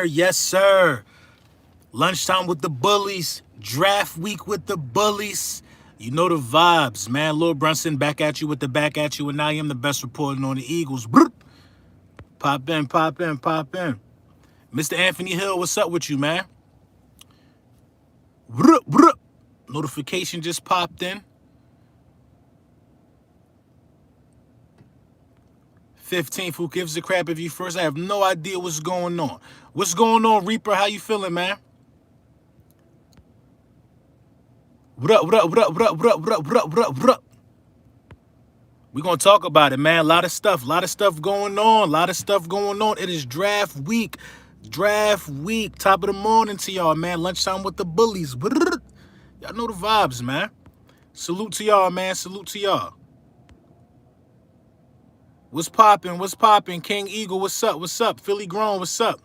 Yes, sir. Lunchtime with the bullies. Draft week with the bullies. You know the vibes, man. Lil Brunson back at you with the back at you, and I am the best reporting on the Eagles. Brr. Pop in, pop in, pop in. Mr. Anthony Hill, what's up with you, man? Brr, brr. Notification just popped in. 15th, who gives a crap if you first? I have no idea what's going on. What's going on, Reaper? How you feeling, man? What up, what up, what up, what up, what up, what up, what up, what up, what up? We're going to talk about it, man. A lot of stuff going on. A lot of stuff going on. It is draft week. Draft week. Top of the morning to y'all, man. Lunchtime with the bullies. Y'all know the vibes, man. Salute to y'all, man. Salute to y'all. What's poppin'? What's poppin'? King Eagle, what's up? What's up? Philly Grown, what's up?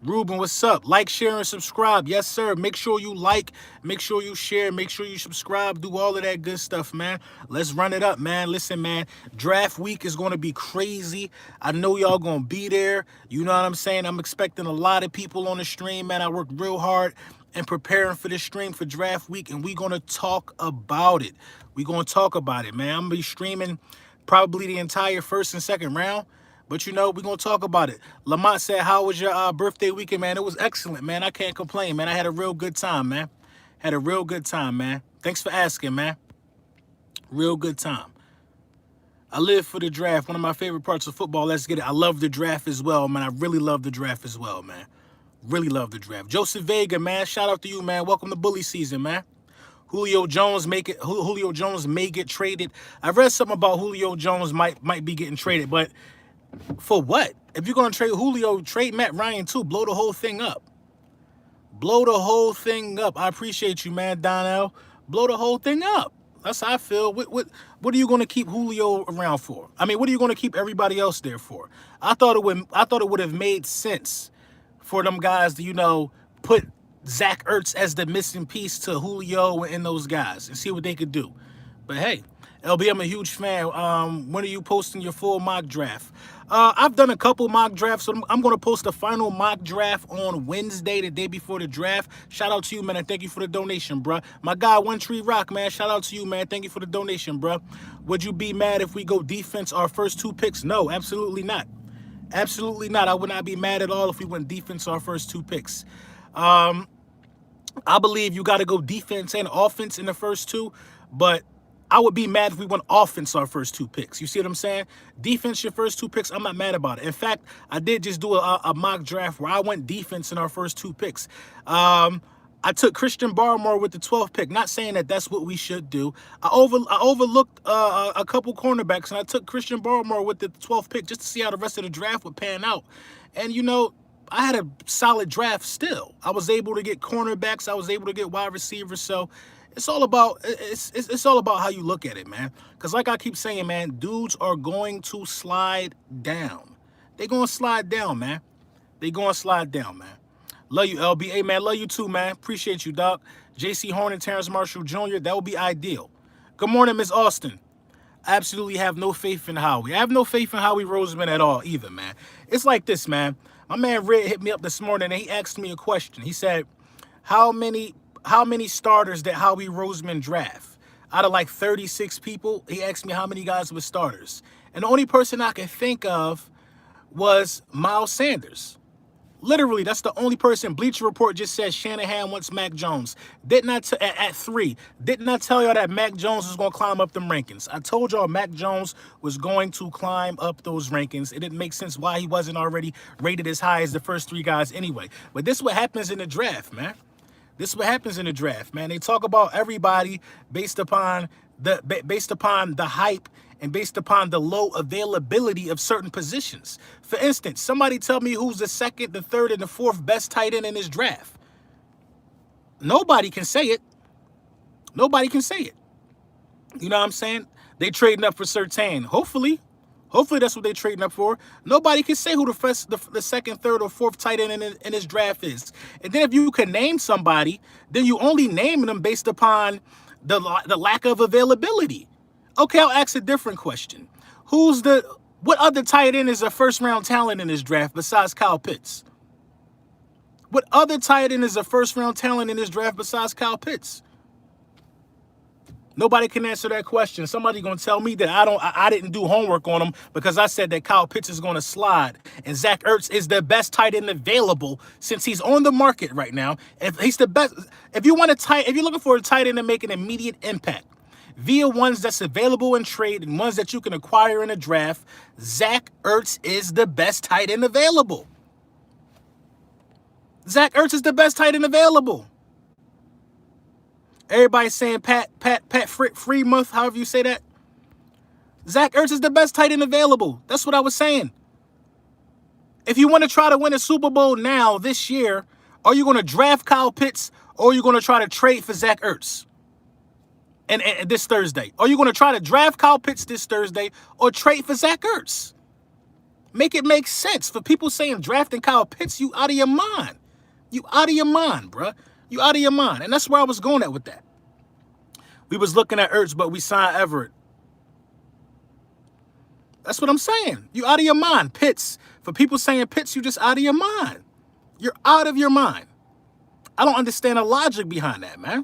Ruben, what's up? Like, share, and subscribe. Yes, sir. Make sure you like, make sure you share, make sure you subscribe, do all of that good stuff, man. Let's run it up, man. Listen, man, draft week is going to be crazy. I know y'all going to be there. You know what I'm saying? I'm expecting a lot of people on the stream, man. I worked real hard and preparing for this stream for draft week, and we're going to talk about it. We're going to talk about it, man. I'm going to be streaming probably the entire first and second round. But, you know, we're going to talk about it. Lamont said, how was your birthday weekend, man? It was excellent, man. I can't complain, man. I had a real good time, man. Had a real good time, man. Thanks for asking, man. Real good time. I live for the draft. One of my favorite parts of football. Let's get it. I love the draft as well, man. I really love the draft as well, man. Really love the draft. Joseph Vega, man. Shout out to you, man. Welcome to bully season, man. Julio Jones may get traded. I read something about Julio Jones might be getting traded, but for what? If you're going to trade Julio, trade Matt Ryan too. Blow the whole thing up. Blow the whole thing up. I appreciate you, man, Donnell. Blow the whole thing up. That's how I feel. What are you going to keep Julio around for? I mean, what are you going to keep everybody else there for? I thought it would have made sense for them guys to, you know, put Zach Ertz as the missing piece to Julio and those guys and see what they could do. But hey, LB, I'm a huge fan. When are you posting your full mock draft? I've done a couple mock drafts, so I'm going to post the final mock draft on Wednesday, the day before the draft. Shout out to you, man, and thank you for the donation, bruh. My guy, One Tree Rock, man, shout out to you, man. Thank you for the donation, bruh. Would you be mad if we go defense our first two picks? No, absolutely not. Absolutely not. I would not be mad at all if we went defense our first two picks. I believe you got to go defense and offense in the first two, but I would be mad if we went offense our first two picks. You see what I'm saying? Defense your first two picks, I'm not mad about it. In fact, I did just do a mock draft where I went defense in our first two picks. I took Christian Barmore with the 12th pick. Not saying that that's what we should do. I overlooked a couple cornerbacks, and I took Christian Barmore with the 12th pick just to see how the rest of the draft would pan out. And, you know, I had a solid draft still. I was able to get cornerbacks. I was able to get wide receivers. So it's all about how you look at it, man. Because like I keep saying, man, dudes are going to slide down. They're going to slide down, man. They're going to slide down, man. Love you, LB. Hey, man, love you too, man. Appreciate you, Doc. JC Horn and Terrence Marshall Jr., that would be ideal. Good morning, Miss Austin. I absolutely have no faith in Howie. I have no faith in Howie Roseman at all either, man. It's like this, man. My man Red hit me up this morning, and he asked me a question. He said, how many starters did Howie Roseman draft? Out of like 36 people, he asked me how many guys were starters. And the only person I could think of was Miles Sanders. Literally, that's the only person. Bleacher Report just said Shanahan wants Mac Jones. At 3. Didn't I tell y'all that Mac Jones was going to climb up them rankings? I told y'all Mac Jones was going to climb up those rankings. It didn't make sense why he wasn't already rated as high as the first 3 guys anyway. But this is what happens in the draft, man. This is what happens in the draft, man. They talk about everybody based upon the hype and based upon the low availability of certain positions. For instance, somebody tell me who's the second, the third, and the fourth best tight end in this draft. Nobody can say it. Nobody can say it. You know what I'm saying? They trading up for Surtain. Hopefully that's what they're trading up for. Nobody can say who the second, third, or fourth tight end in this draft is. And then if you can name somebody, then you only name them based upon the lack of availability. Okay, I'll ask a different question. What other tight end is a first-round talent in this draft besides Kyle Pitts? other tight end is a first-round talent in this draft besides Kyle Pitts? Nobody can answer that question. Somebody gonna tell me that I didn't do homework on him because I said that Kyle Pitts is gonna slide and Zach Ertz is the best tight end available since he's on the market right now. If he's the best, if you're looking for a tight end to make an immediate impact via ones that's available in trade and ones that you can acquire in a draft, Zach Ertz is the best tight end available. Zach Ertz is the best tight end available. Everybody's saying Pat Freemuth, however you say that. Zach Ertz is the best tight end available. That's what I was saying. If you want to try to win a Super Bowl now, this year, are you going to draft Kyle Pitts or are you going to try to trade for Zach Ertz? And this Thursday. Are you going to try to draft Kyle Pitts this Thursday or trade for Zach Ertz? Make it make sense. For people saying drafting Kyle Pitts, you out of your mind. You out of your mind, bruh. You out of your mind. And that's where I was going at with that. We was looking at Ertz, but we signed Everett. That's what I'm saying. You out of your mind. Pitts. For people saying Pitts, you just out of your mind. You're out of your mind. I don't understand the logic behind that, man.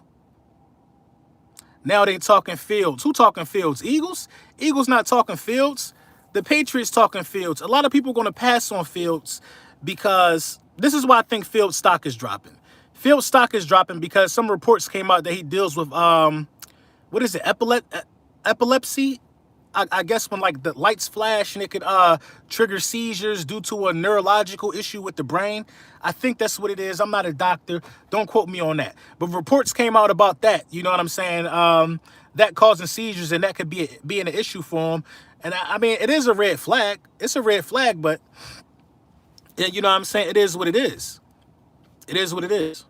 Now they talking Fields. Who talking Fields? Eagles? Eagles not talking Fields. The Patriots talking Fields. A lot of people are going to pass on Fields because this is why I think Fields stock is dropping. Fields stock is dropping because some reports came out that he deals with, what is it, epilepsy? I guess when like the lights flash and it could trigger seizures due to a neurological issue with the brain. I think that's what it is. I'm not a doctor. Don't quote me on that. But reports came out about that. You know what I'm saying? That causing seizures and that could be an issue for him. And I mean, it is a red flag. It's a red flag, but you know what I'm saying? It is what it is. It is what it is.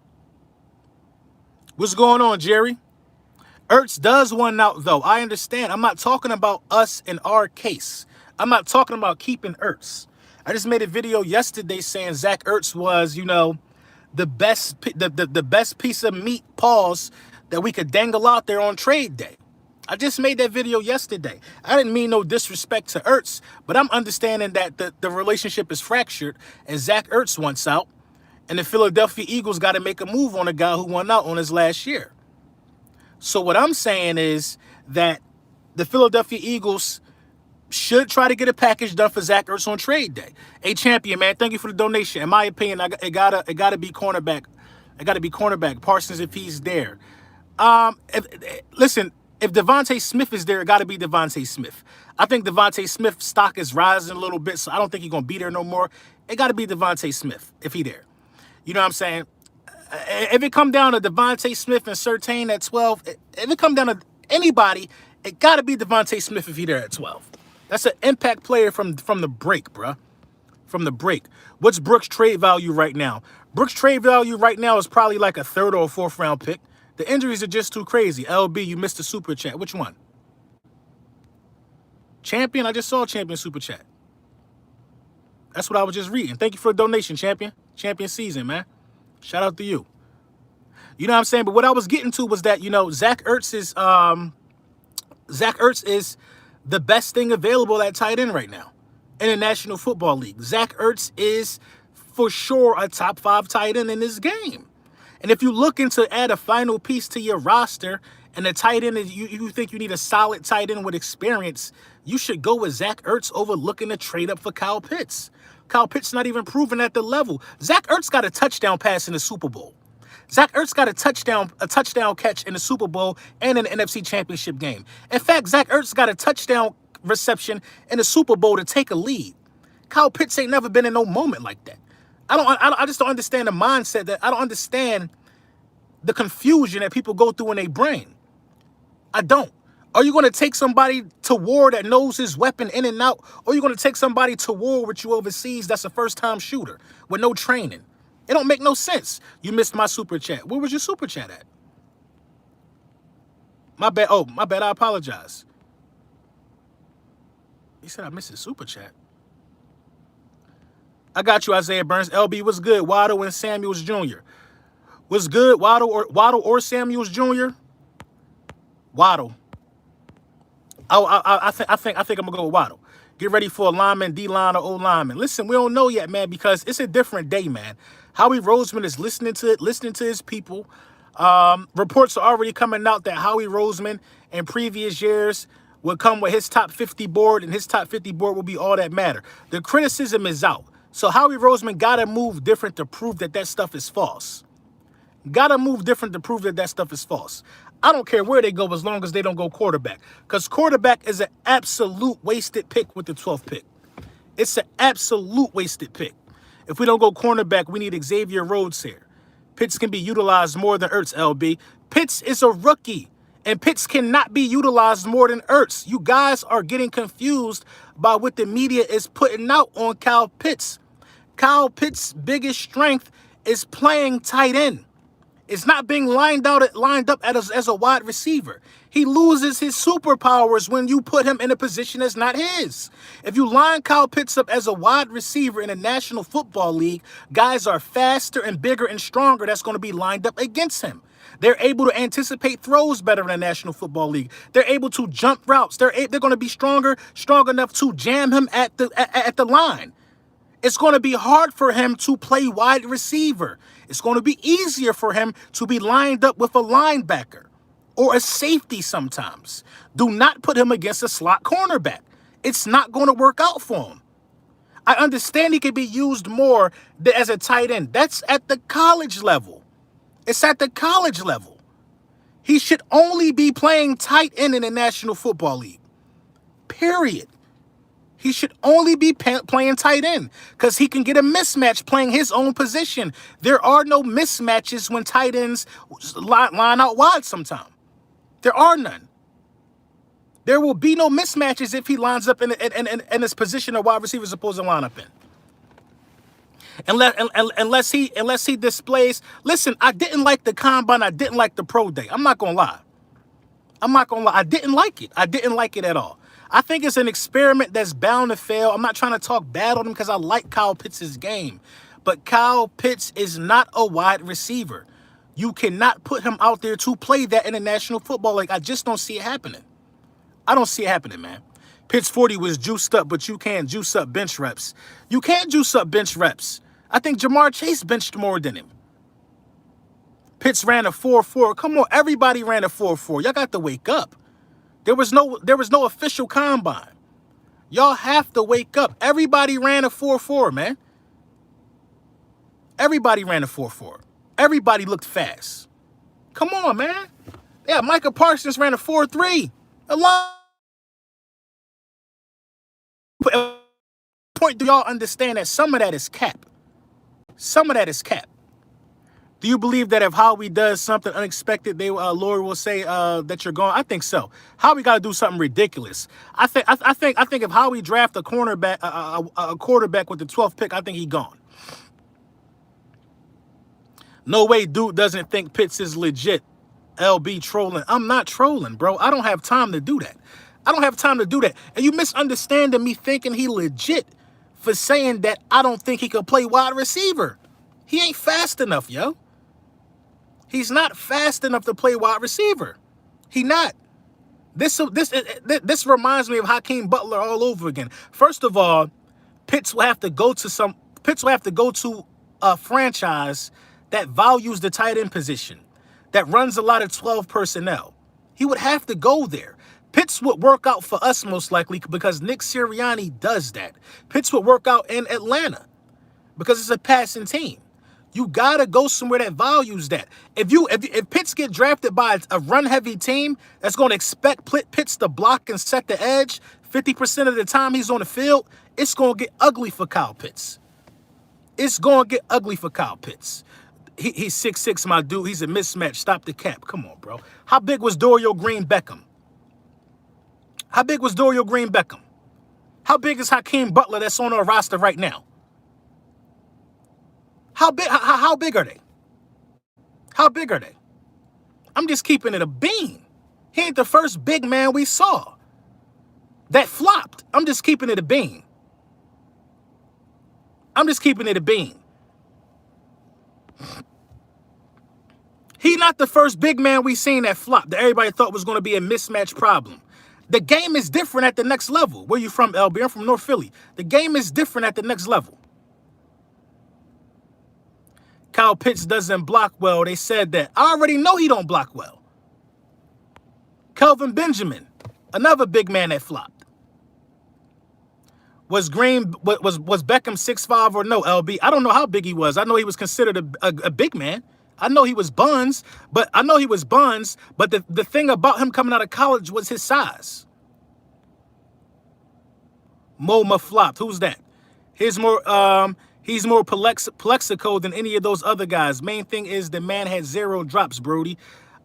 What's going on, Jerry? Ertz does one out, though. I understand. I'm not talking about us in our case. I'm not talking about keeping Ertz. I just made a video yesterday saying Zach Ertz was, you know, the best piece of meat, pause, that we could dangle out there on trade day. I just made that video yesterday. I didn't mean no disrespect to Ertz, but I'm understanding that the relationship is fractured and Zach Ertz wants out. And the Philadelphia Eagles got to make a move on a guy who won out on his last year. So what I'm saying is that the Philadelphia Eagles should try to get a package done for Zach Ertz on trade day. Hey, champion, man, thank you for the donation. In my opinion, it gotta be cornerback. It gotta be cornerback. Parsons if he's there. Listen, if Devontae Smith is there, it gotta be Devontae Smith. I think Devontae Smith's stock is rising a little bit, so I don't think he's gonna be there no more. It gotta be Devontae Smith if he there. You know what I'm saying? If it come down to Devontae Smith and Surtain at 12, if it come down to anybody, it got to be Devontae Smith if he there at 12. That's an impact player from the break, bruh. From the break. What's Brooks' trade value right now? Brooks' trade value right now is probably like a third or a fourth round pick. The injuries are just too crazy. LB, you missed the super chat. Which one? Champion? I just saw Champion super chat. That's what I was just reading. Thank you for the donation, Champion. Champion season, man. Shout out to you. You know what I'm saying? But what I was getting to was that, you know, Zach Ertz is the best thing available at tight end right now in the National Football League. Zach Ertz is for sure a top 5 tight end in this game. And if you're looking to add a final piece to your roster and a tight end, you think you need a solid tight end with experience, you should go with Zach Ertz over looking to trade up for Kyle Pitts. Kyle Pitts not even proven at the level. Zach Ertz got a touchdown pass in the Super Bowl. Zach Ertz got a touchdown catch in the Super Bowl and in the NFC Championship game. In fact, Zach Ertz got a touchdown reception in the Super Bowl to take a lead. Kyle Pitts ain't never been in no moment like that. I just don't understand the mindset that I don't understand the confusion that people go through in their brain. I don't. Are you going to take somebody to war that knows his weapon in and out? Or are you going to take somebody to war with you overseas that's a first-time shooter with no training? It don't make no sense. You missed my super chat. Where was your super chat at? My bad. Oh, my bad. I apologize. He said I missed his super chat. I got you, Isaiah Burns. LB, what's good? Waddle and Samuels Jr. What's good? Waddle or Samuels Jr.? Waddle. I think I'm gonna go with Waddle. Get ready for a lineman, D line, or O lineman. Listen, we don't know yet, man, because it's a different day, man. Howie Roseman is listening to his people. Reports are already coming out that Howie Roseman in previous years would come with his top 50 board, and his top 50 board will be all that matter. The criticism is out. So Howie Roseman got to move different to prove that that stuff is false. Got to move different to prove that that stuff is false. I don't care where they go as long as they don't go quarterback. Because quarterback is an absolute wasted pick with the 12th pick. It's an absolute wasted pick. If we don't go cornerback, we need Xavier Rhodes here. Pitts can be utilized more than Ertz, LB. Pitts is a rookie, and Pitts cannot be utilized more than Ertz. You guys are getting confused by what the media is putting out on Kyle Pitts. Kyle Pitts' biggest strength is playing tight end. It's not being lined up as a wide receiver. He loses his superpowers when you put him in a position that's not his. If you line Kyle Pitts up as a wide receiver in the National Football League, guys are faster and bigger and stronger that's going to be lined up against him. They're able to anticipate throws better in the National Football League. They're able to jump routes. They're going to be strong enough to jam him at the line. It's going to be hard for him to play wide receiver. It's going to be easier for him to be lined up with a linebacker or a safety sometimes. Do not put him against a slot cornerback. It's not going to work out for him. I understand he can be used more as a tight end. That's at the college level. It's at the college level. He should only be playing tight end in the National Football League. Period. He should only be playing tight end because he can get a mismatch playing his own position. There are no mismatches when tight ends line out wide sometimes. There are none. There will be no mismatches if he lines up in his position a wide receiver is supposed to line up in. Unless he displays. Listen, I didn't like the combine. I didn't like the pro day. I'm not going to lie. I didn't like it. I didn't like it at all. I think it's an experiment that's bound to fail. I'm not trying to talk bad on him because I like Kyle Pitts' game. But Kyle Pitts is not a wide receiver. You cannot put him out there to play that in the National Football League. I just don't see it happening. I don't see it happening, man. Pitts 40 was juiced up, but you can't juice up bench reps. You can't juice up bench reps. I think Jamar Chase benched more than him. Pitts ran a 4.4. Come on, everybody ran a 4.4. Y'all got to wake up. There was no official combine. Y'all have to wake up. Everybody ran a 4.4, man. Everybody ran a 4.4. Everybody looked fast. Come on, man. Yeah, Micah Parsons ran a 4.3. A lot. Point, do y'all understand that some of that is cap? Some of that is cap. Do you believe that if Howie does something unexpected, Lord will say that you're gone? I think so. Howie got to do something ridiculous. I think if Howie draft a quarterback with the 12th pick, I think he's gone. No way, dude doesn't think Pitts is legit. LB trolling. I'm not trolling, bro. I don't have time to do that. And you misunderstanding me thinking he legit for saying that I don't think he could play wide receiver. He ain't fast enough, yo. He's not fast enough to play wide receiver. He not. This reminds me of Hakeem Butler all over again. First of all, Pitts will have to go to a franchise that values the tight end position, that runs a lot of 12 personnel. He would have to go there. Pitts would work out for us most likely because Nick Sirianni does that. Pitts would work out in Atlanta because it's a passing team. You gotta go somewhere that values that. If Pitts get drafted by a run-heavy team that's gonna expect Pitts to block and set the edge 50% of the time he's on the field, it's gonna get ugly for Kyle Pitts. It's gonna get ugly for Kyle Pitts. He's 6'6", my dude. He's a mismatch. Stop the cap. Come on, bro. How big was Dorial Green-Beckham? How big was Dorial Green-Beckham? How big is Hakeem Butler that's on our roster right now? How big are they? How big are they? I'm just keeping it a bean. He ain't the first big man we saw that flopped. I'm just keeping it a bean. He not the first big man we seen that flopped that everybody thought was going to be a mismatch problem. The game is different at the next level. Where you from, LB? I'm from North Philly. The game is different at the next level. Kyle Pitts doesn't block well. They said that. I already know he don't block well. Kelvin Benjamin, another big man that flopped. Was Beckham 6'5" or no, LB? I don't know how big he was. I know he was considered a big man. I know he was buns, but the thing about him coming out of college was his size. Moma flopped. Who's that? He's more plexico than any of those other guys. Main thing is the man had 0 drops, Brody.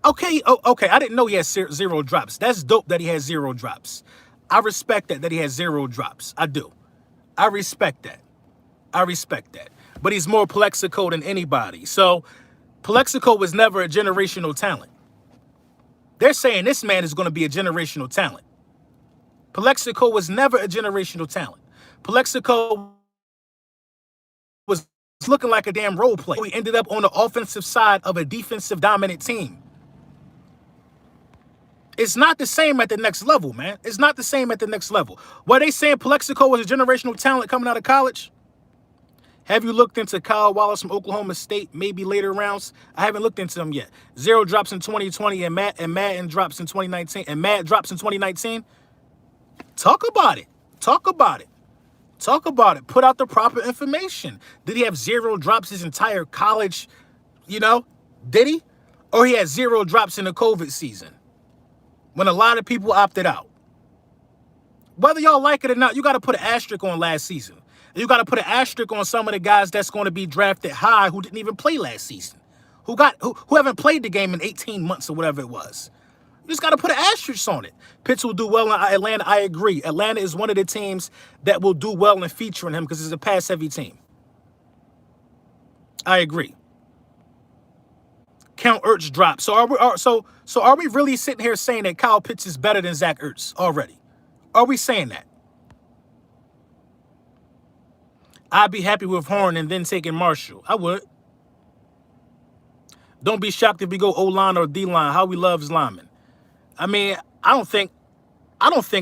Okay, okay. I didn't know he had 0 drops. That's dope that he has 0 drops. I respect that he has 0 drops. I do. I respect that. I respect that. But he's more plexico than anybody. So Plexico was never a generational talent. They're saying this man is going to be a generational talent. Plexico was never a generational talent. Plexico was looking like a damn role player. He ended up on the offensive side of a defensive dominant team. It's not the same at the next level, man. It's not the same at the next level. Were they saying Plexico was a generational talent coming out of college? Have you looked into Kyle Wallace from Oklahoma State, maybe later rounds? I haven't looked into them yet. 0 drops in 2020 and Madden drops in 2019. And Matt drops in 2019? Talk about it. Talk about it. Talk about it. Put out the proper information. Did he have 0 drops his entire college, Did he? Or he had 0 drops in the COVID season when a lot of people opted out? Whether y'all like it or not, you got to put an asterisk on last season. You got to put an asterisk on some of the guys that's going to be drafted high who didn't even play last season, who haven't played the game in 18 months or whatever it was. You just got to put an asterisk on it. Pitts will do well in Atlanta. I agree. Atlanta is one of the teams that will do well in featuring him because it's a pass-heavy team. I agree. Count Ertz drop. So are we really sitting here saying that Kyle Pitts is better than Zach Ertz already? Are we saying that? I'd be happy with Horn and then taking Marshall. I would. Don't be shocked if we go O-line or D-line. Howie loves linemen. I mean, I don't think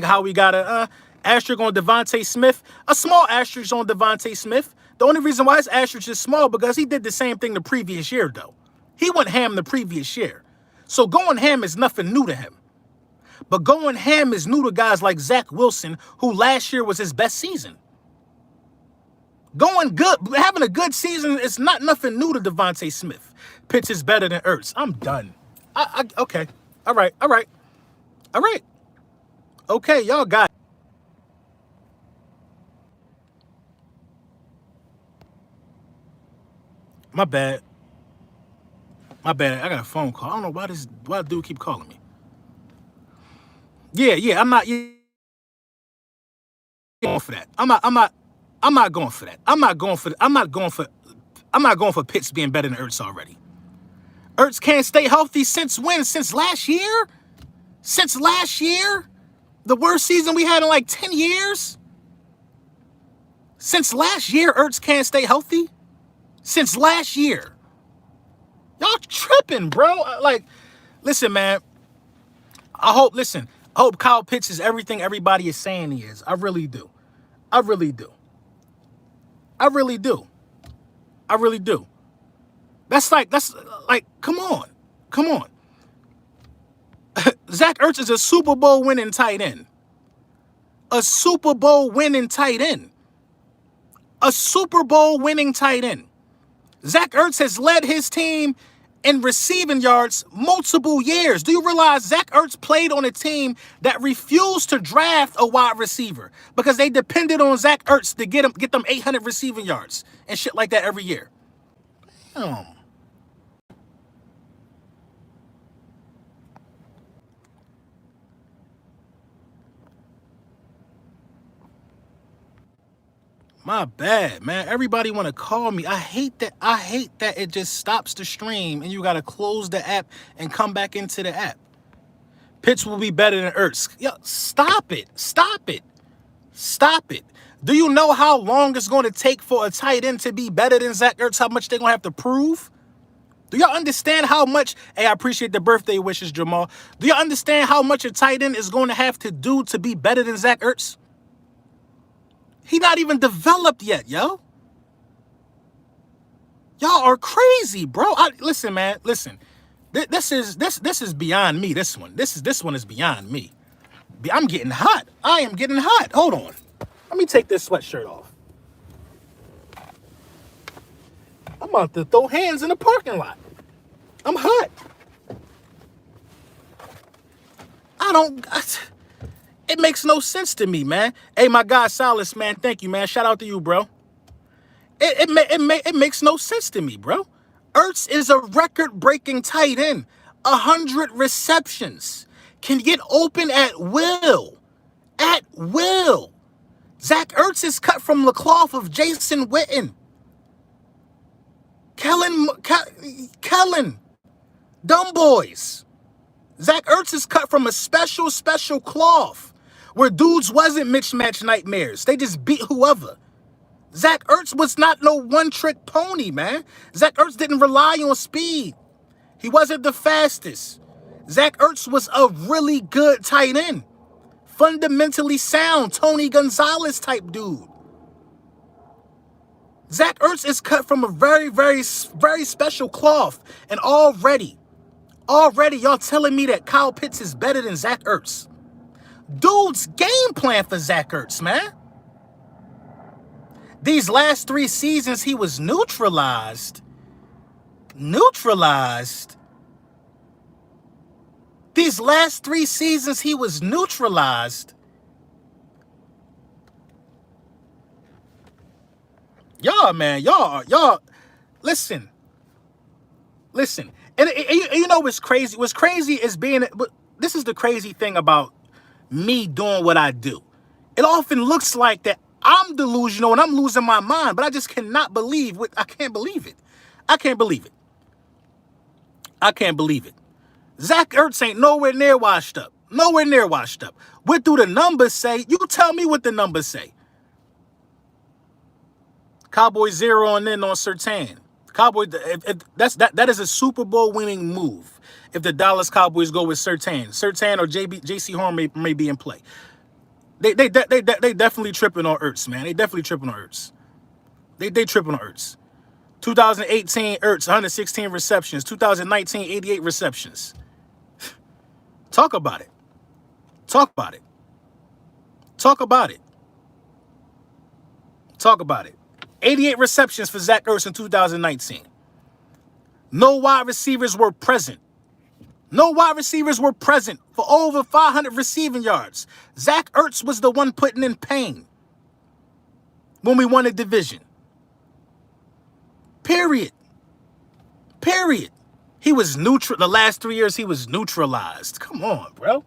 Howie got a asterisk on Devontae Smith. A small asterisk on Devontae Smith. The only reason why his asterisk is small because he did the same thing the previous year, though. He went ham the previous year. So going ham is nothing new to him. But going ham is new to guys like Zach Wilson, who last year was his best season. Going good, having a good season, it's not nothing new to Devontae Smith. Pitts is better than Ertz. I'm done. Okay. All right. Okay, y'all got it. My bad. I got a phone call. I don't know why the dude keep calling me. Yeah, I'm not going for that. I'm not going for that. I'm not going for Pitts being better than Ertz already. Ertz can't stay healthy since when? Since last year? Since last year? The worst season we had in like 10 years? Since last year, Ertz can't stay healthy? Since last year. Y'all tripping, bro. Listen, man. I hope Kyle Pitts is everything everybody is saying he is. I really do. That's like, come on. Zach Ertz is a Super Bowl winning tight end. A Super Bowl winning tight end. Zach Ertz has led his team in receiving yards multiple years. Do you realize Zach Ertz played on a team that refused to draft a wide receiver because they depended on Zach Ertz to get them 800 receiving yards and shit like that every year? Damn. My bad, man. Everybody want to call me. I hate that it just stops the stream and you got to close the app and come back into the app. Pitts will be better than Ertz. Yo, stop it. Do you know how long it's going to take for a tight end to be better than Zach Ertz? How much they're going to have to prove? Do y'all understand how much? Hey, I appreciate the birthday wishes, Jamal. Do y'all understand how much a tight end is going to have to do to be better than Zach Ertz? He not even developed yet, yo. Y'all are crazy, bro. Listen, man. Listen. This is beyond me. This one is beyond me. I'm getting hot. I am getting hot. Hold on. Let me take this sweatshirt off. I'm about to throw hands in the parking lot. I'm hot. It makes no sense to me, man. Hey, my guy Silas, man, thank you, man. Shout out to you, bro. It makes no sense to me, bro. Ertz is a record-breaking tight end. 100 receptions. Can get open at will. At will. Zach Ertz is cut from the cloth of Jason Witten. Kellen. Dumb boys. Zach Ertz is cut from a special cloth where dudes wasn't mismatch nightmares. They just beat whoever. Zach Ertz was not no one-trick pony, man. Zach Ertz didn't rely on speed. He wasn't the fastest. Zach Ertz was a really good tight end. Fundamentally sound, Tony Gonzalez type dude. Zach Ertz is cut from a very, very, very special cloth. And already y'all telling me that Kyle Pitts is better than Zach Ertz. Dude's game plan for Zach Ertz, man. These last 3 seasons, he was neutralized. These last 3 seasons, he was neutralized. Y'all, man, y'all, listen. And you know what's crazy? What's crazy is this is the crazy thing about me doing what I do. It often looks like that I'm delusional and I'm losing my mind, but I just cannot believe what I can't believe it. I can't believe it. Zach Ertz ain't nowhere near washed up. What do the numbers say? You tell me what the numbers say. Cowboys 0 and then on Surtain. Cowboys, that is a Super Bowl winning move. If the Dallas Cowboys go with Surtain or JC Horn may be in play. They definitely tripping on Ertz, man. They definitely tripping on Ertz. They tripping on Ertz. 2018 Ertz, 116 receptions. 2019, 88 receptions. Talk about it. 88 receptions for Zach Ertz in 2019. No wide receivers were present for over 500 receiving yards. Zach Ertz was the one putting in pain when we won a division. Period. He was neutral. The last 3 years, he was neutralized. Come on, bro.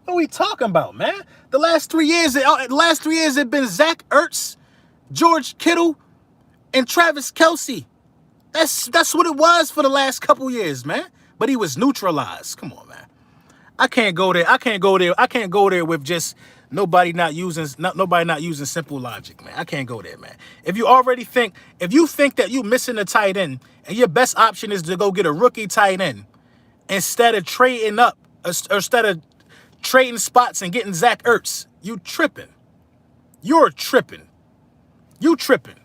What are we talking about, man? The last 3 years have been Zach Ertz, George Kittle, and Travis Kelce. That's what it was for the last couple years, man. But he was neutralized. Come on, man. I can't go there with just nobody not using simple logic, man. I can't go there, man. If you think that you missing a tight end and your best option is to go get a rookie tight end instead of trading up, or instead of trading spots and getting Zach Ertz, you tripping. You're tripping. You tripping.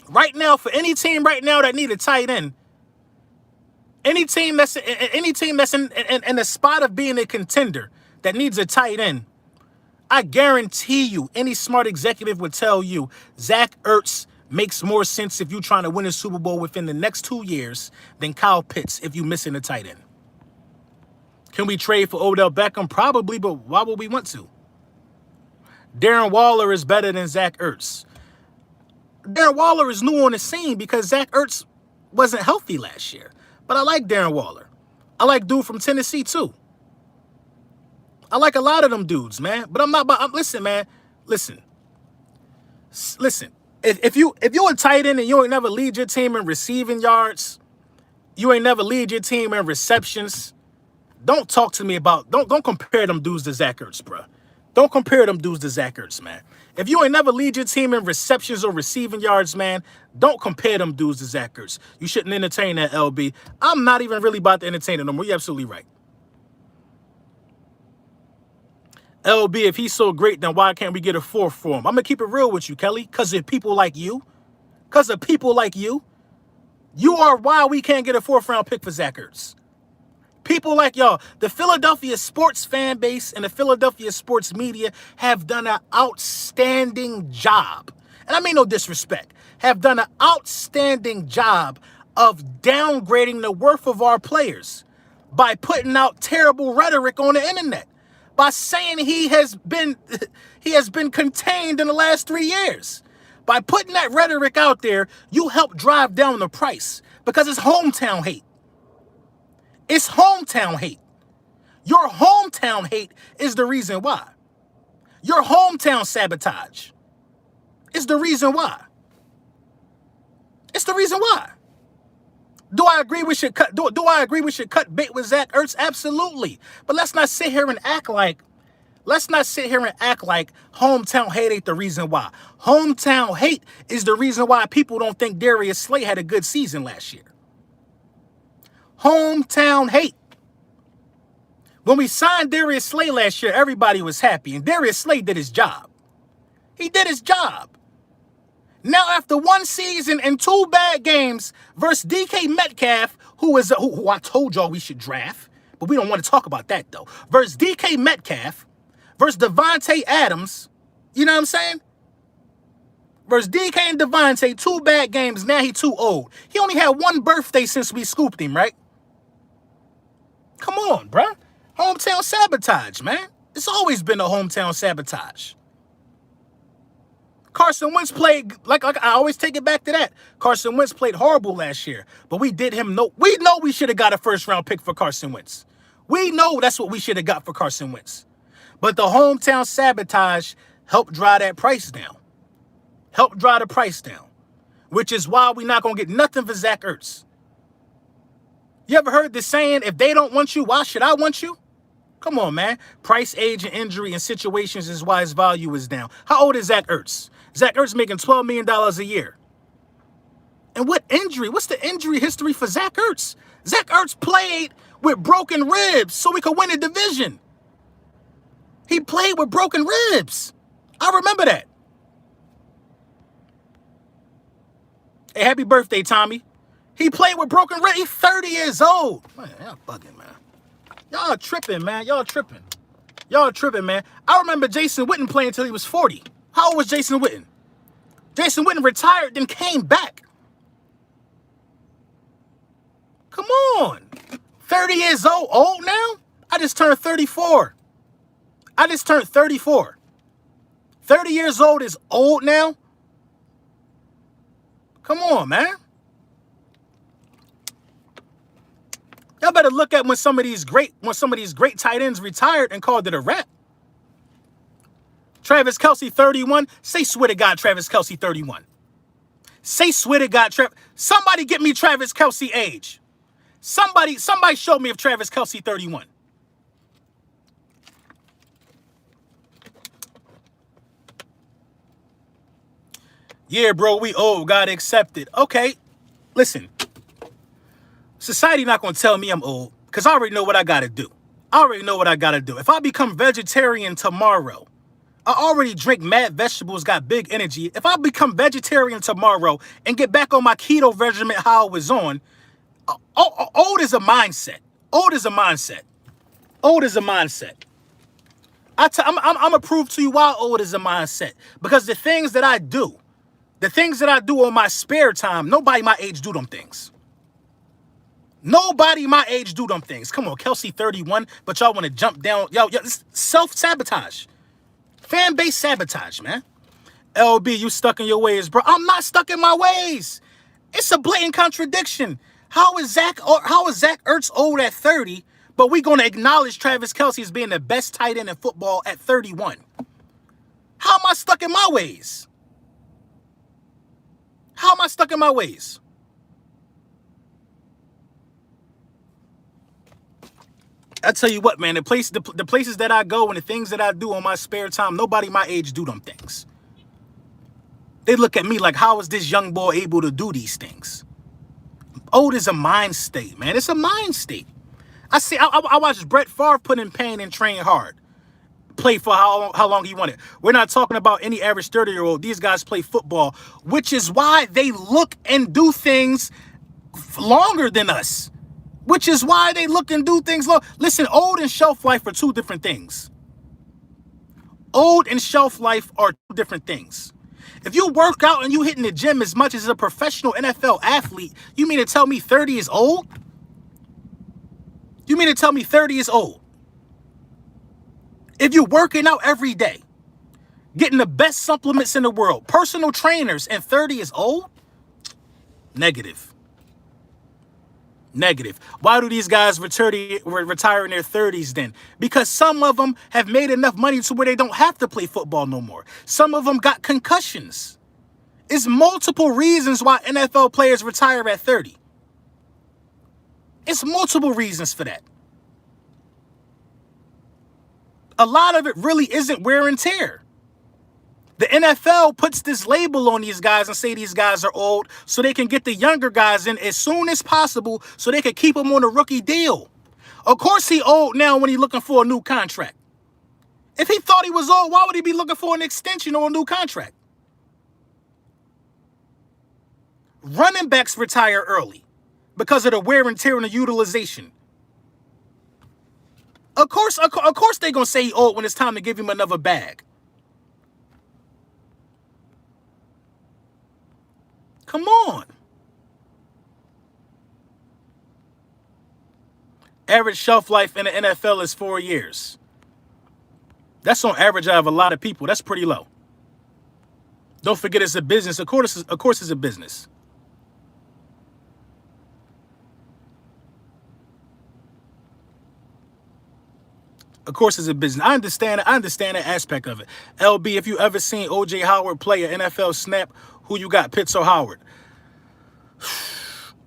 Right now, for any team right now that need a tight end, any team that's in the spot of being a contender that needs a tight end, I guarantee you, any smart executive would tell you Zach Ertz makes more sense if you're trying to win a Super Bowl within the next 2 years than Kyle Pitts if you're missing a tight end. Can we trade for Odell Beckham? Probably, but why would we want to? Darren Waller is better than Zach Ertz. Darren Waller is new on the scene because Zach Ertz wasn't healthy last year. But I like Darren Waller. I like dude from Tennessee too. I like a lot of them dudes, man. But listen, man. Listen. If you're a tight end and you ain't never lead your team in receiving yards, you ain't never lead your team in receptions, don't talk to me about, don't compare them dudes to Zach Ertz, bro. Don't compare them dudes to Zach Ertz, man. If you ain't never lead your team in receptions or receiving yards, man, don't compare them dudes to Zach Ertz. You shouldn't entertain that, LB. I'm not even really about to entertain it no more. You're absolutely right. LB, if he's so great, then why can't we get a 4th for him? I'm going to keep it real with you, Kelly, because of people like you. You are why we can't get a 4th-round pick for Zach Ertz. People like y'all, the Philadelphia sports fan base and the Philadelphia sports media have done an outstanding job. And I mean no disrespect. Have done an outstanding job of downgrading the worth of our players by putting out terrible rhetoric on the internet, by saying he has been contained in the last 3 years. By putting that rhetoric out there, you help drive down the price because it's hometown hate. It's hometown hate. Your hometown hate is the reason why. Your hometown sabotage is the reason why. It's the reason why. Do I agree we should cut? Do I agree we should cut bait with Zach Ertz? Absolutely. But let's not sit here and act like hometown hate ain't the reason why. Hometown hate is the reason why people don't think Darius Slay had a good season last year. Hometown hate. When we signed Darius Slay last year, everybody was happy, and Darius Slay did his job. He did his job. Now, after 1 season and 2 bad games versus DK Metcalf, who I told y'all we should draft, but we don't want to talk about that, though, versus DK Metcalf, versus Devontae Adams, you know what I'm saying? Versus DK and Devontae, 2 bad games, now he too old. He only had 1 birthday since we scooped him, right? Come on, bruh. Hometown sabotage, man. It's always been a hometown sabotage. Carson Wentz played, like I always take it back to that. Carson Wentz played horrible last year, but we did him no. We know we should have got a 1st-round pick for Carson Wentz. We know that's what we should have got for Carson Wentz. But the hometown sabotage helped drive that price down. Helped drive the price down, which is why we're not going to get nothing for Zach Ertz. You ever heard the saying, if they don't want you, why should I want you? Come on, man. Price, age, and injury and situations is why his value is down. How old is Zach Ertz? Zach Ertz making $12 million a year. And what injury? What's the injury history for Zach Ertz? Zach Ertz played with broken ribs so we could win a division. He played with broken ribs. I remember that. Hey, happy birthday, Tommy. He played with broken ribs. He's 30 years old. Man, y'all bugging, man. Y'all tripping, man. Y'all tripping, man. I remember Jason Witten playing until he was 40. How old was Jason Witten? Jason Witten retired, then came back. Come on. 30 years old now? I just turned 34. 30 years old is old now? Come on, man. Y'all better look at when some of these great tight ends retired and called it a wrap. Travis Kelce, 31. Say swear to God, Travis Kelce, 31. Say swear to God, somebody get me Travis Kelce age. Somebody show me if Travis Kelce 31. Yeah, bro, we old. Gotta accept it. Okay, listen. Society not going to tell me I'm old because I already know what I got to do. If I become vegetarian tomorrow, I already drink mad vegetables, got big energy. If I become vegetarian tomorrow and get back on my keto regimen how I was on, old is a mindset. I'm going to prove to you why old is a mindset. Because the things that I do on my spare time, nobody my age do them things. Come on, Kelce 31, but y'all want to jump down. Yo, it's self-sabotage. Fan base sabotage, man. LB, you stuck in your ways, bro. I'm not stuck in my ways. It's a blatant contradiction. How is Zach Ertz old at 30, but we going to acknowledge Travis Kelce as being the best tight end in football at 31? How am I stuck in my ways? I tell you what, man, the places that I go and the things that I do on my spare time, nobody my age do them things. They look at me like, how is this young boy able to do these things? Old is a mind state, man. It's a mind state. I watched Brett Favre put in pain and train hard. Play for how long he wanted. We're not talking about any average 30-year-old. These guys play football, which is why they look and do things longer than us, which is why they look and do things long. Listen, old and shelf life are two different things. Old and shelf life are two different things. If you work out and you hit in the gym as much as a professional NFL athlete, you mean to tell me 30 is old? You mean to tell me 30 is old? If you're working out every day, getting the best supplements in the world, personal trainers, and 30 is old? Negative. Negative. Why do these guys retire in their 30s then? Because some of them have made enough money to where they don't have to play football no more. Some of them got concussions. It's multiple reasons why NFL players retire at 30. It's multiple reasons for that. A lot of it really isn't wear and tear. The NFL puts this label on these guys and say these guys are old so they can get the younger guys in as soon as possible so they can keep them on a rookie deal. Of course he old now when he's looking for a new contract. If he thought he was old, why would he be looking for an extension or a new contract? Running backs retire early because of the wear and tear and the utilization. Of course they're going to say he old when it's time to give him another bag. Come on. Average shelf life in the NFL is 4 years. That's on average out of a lot of people. That's pretty low. Don't forget it's a business. Of course it's a business. Of course it's a business. I understand that aspect of it. LB, if you ever seen O.J. Howard play an NFL snap, who you got, Pitts or Howard?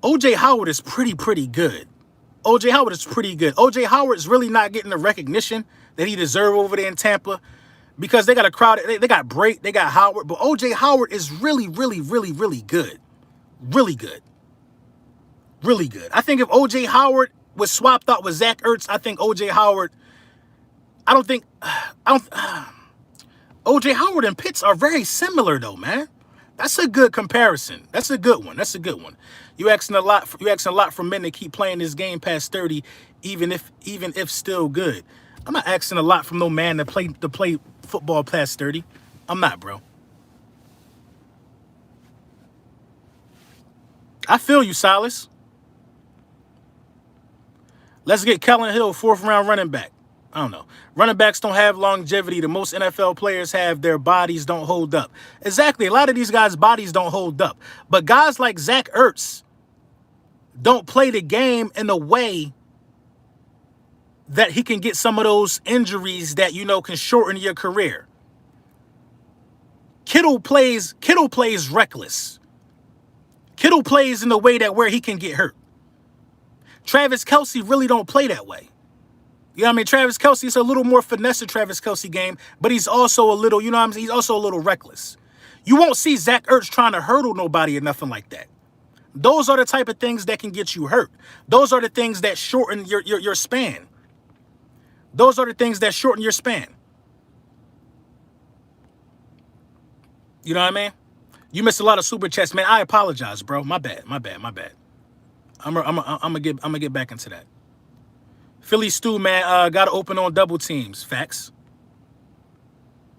O.J. Howard is pretty good. O.J. Howard is pretty good. O.J. Howard is really not getting the recognition that he deserves over there in Tampa because they got a crowd. They got Brake, they got Howard, but O.J. Howard is really good. Really good. Really good. I think if O.J. Howard was swapped out with Zach Ertz, I think O.J. Howard, O.J. Howard and Pitts are very similar though, man. That's a good comparison. That's a good one. You asking a lot from men to keep playing this game past 30, even if still good. I'm not asking a lot from no man to play football past 30. I'm not, bro. I feel you, Silas. Let's get Kellen Hill, 4th round running back. I don't know. Running backs don't have longevity. The most NFL players have, their bodies don't hold up. Exactly. A lot of these guys' bodies don't hold up. But guys like Zach Ertz don't play the game in a way that he can get some of those injuries that, can shorten your career. Kittle plays reckless. Kittle plays in a way that where he can get hurt. Travis Kelce really don't play that way. You know what I mean? Travis Kelce is a little more finesse to Travis Kelce game, but he's also a little, he's also a little reckless. You won't see Zach Ertz trying to hurdle nobody or nothing like that. Those are the type of things that can get you hurt. Those are the things that shorten your span. Those are the things that shorten your span. You know what I mean? You missed a lot of super chats, man. I apologize, bro. My bad. I'm gonna get back into that. Philly Stew, man, got to open on double teams. Facts.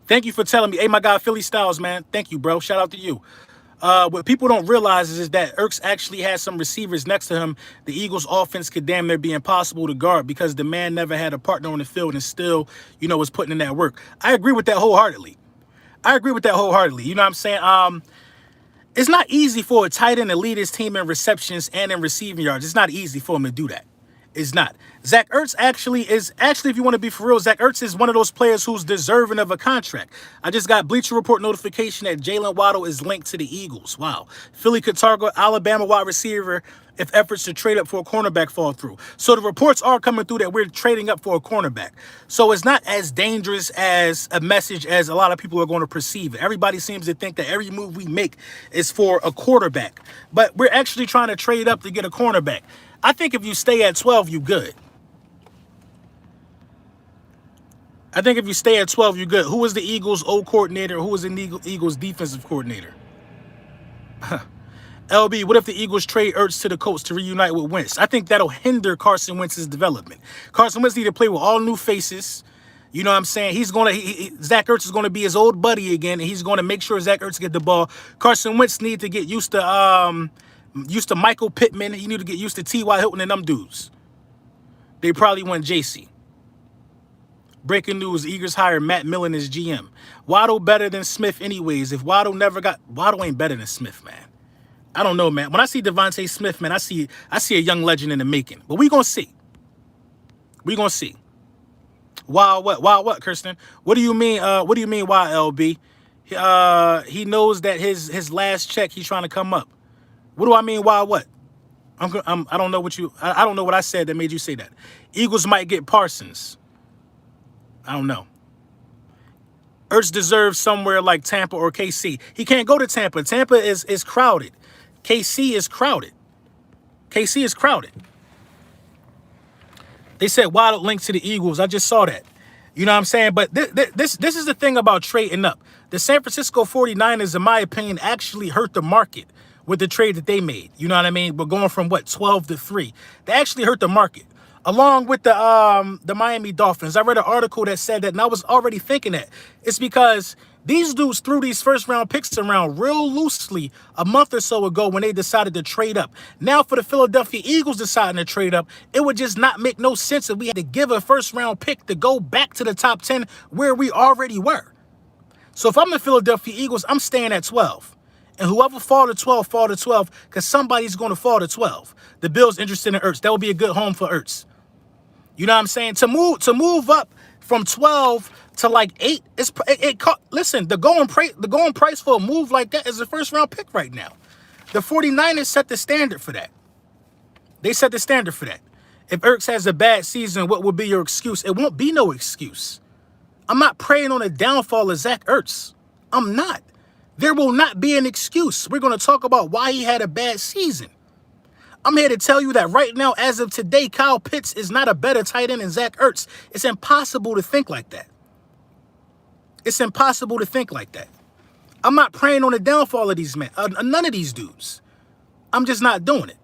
Thank you for telling me. Hey, my guy, Philly Styles, man. Thank you, bro. Shout out to you. What people don't realize is that Ertz actually has some receivers next to him. The Eagles' offense could damn near be impossible to guard because the man never had a partner on the field and still, was putting in that work. I agree with that wholeheartedly. You know what I'm saying? It's not easy for a tight end to lead his team in receptions and in receiving yards. It's not easy for him to do that. It's not. Zach Ertz actually, if you want to be for real, Zach Ertz is one of those players who's deserving of a contract. I just got Bleacher Report notification that Jalen Waddle is linked to the Eagles. Wow. Philly could target Alabama wide receiver if efforts to trade up for a cornerback fall through. So the reports are coming through that we're trading up for a cornerback. So it's not as dangerous as a message as a lot of people are going to perceive it. Everybody seems to think that every move we make is for a quarterback. But we're actually trying to trade up to get a cornerback. I think if you stay at 12, you good. Who was the Eagles' O coordinator? Who was the Eagles' defensive coordinator? LB, what if the Eagles trade Ertz to the Colts to reunite with Wentz? I think that'll hinder Carson Wentz's development. Carson Wentz need to play with all new faces. You know what I'm saying? Zach Ertz is gonna be his old buddy again, and he's gonna make sure Zach Ertz get the ball. Carson Wentz need to get used to Michael Pittman. He need to get used to T.Y. Hilton and them dudes. They probably want JC. Breaking news: Eagles hire Matt Millen as GM. Waddle better than Smith anyways. If Waddle ain't better than Smith, man. I don't know, man. When I see Devontae Smith, man, I see a young legend in the making. But we gonna see. We gonna see. Wild what, Kirsten? What do you mean? What do you mean? Why, LB? He knows that his last check he's trying to come up. What do I mean? Why what? I don't know what I don't know what I said that made you say that. Eagles might get Parsons. I don't know. Ertz deserves somewhere like Tampa or KC. He can't go to Tampa. Tampa is crowded. KC is crowded. KC is crowded. They said Waddle linked to the Eagles. I just saw that. You know what I'm saying? But this is the thing about trading up. The San Francisco 49ers, in my opinion, actually hurt the market with the trade that they made. You know what I mean? But going from, 12 to 3. They actually hurt the market. Along with the Miami Dolphins. I read an article that said that, and I was already thinking that. It's because these dudes threw these first-round picks around real loosely a month or so ago when they decided to trade up. Now for the Philadelphia Eagles deciding to trade up, it would just not make no sense if we had to give a first-round pick to go back to the top 10 where we already were. So if I'm the Philadelphia Eagles, I'm staying at 12. And whoever fall to 12, fall to 12, because somebody's going to fall to 12. The Bills interested in Ertz. That would be a good home for Ertz. You know what I'm saying? To move up from 12 to 8, listen, the going price for a move like that is a first-round pick right now. The 49ers set the standard for that. They set the standard for that. If Ertz has a bad season, what would be your excuse? It won't be no excuse. I'm not preying on the downfall of Zach Ertz. I'm not. There will not be an excuse. We're going to talk about why he had a bad season. I'm here to tell you that right now, as of today, Kyle Pitts is not a better tight end than Zach Ertz. It's impossible to think like that. It's impossible to think like that. I'm not preying on the downfall of these men, none of these dudes. I'm just not doing it.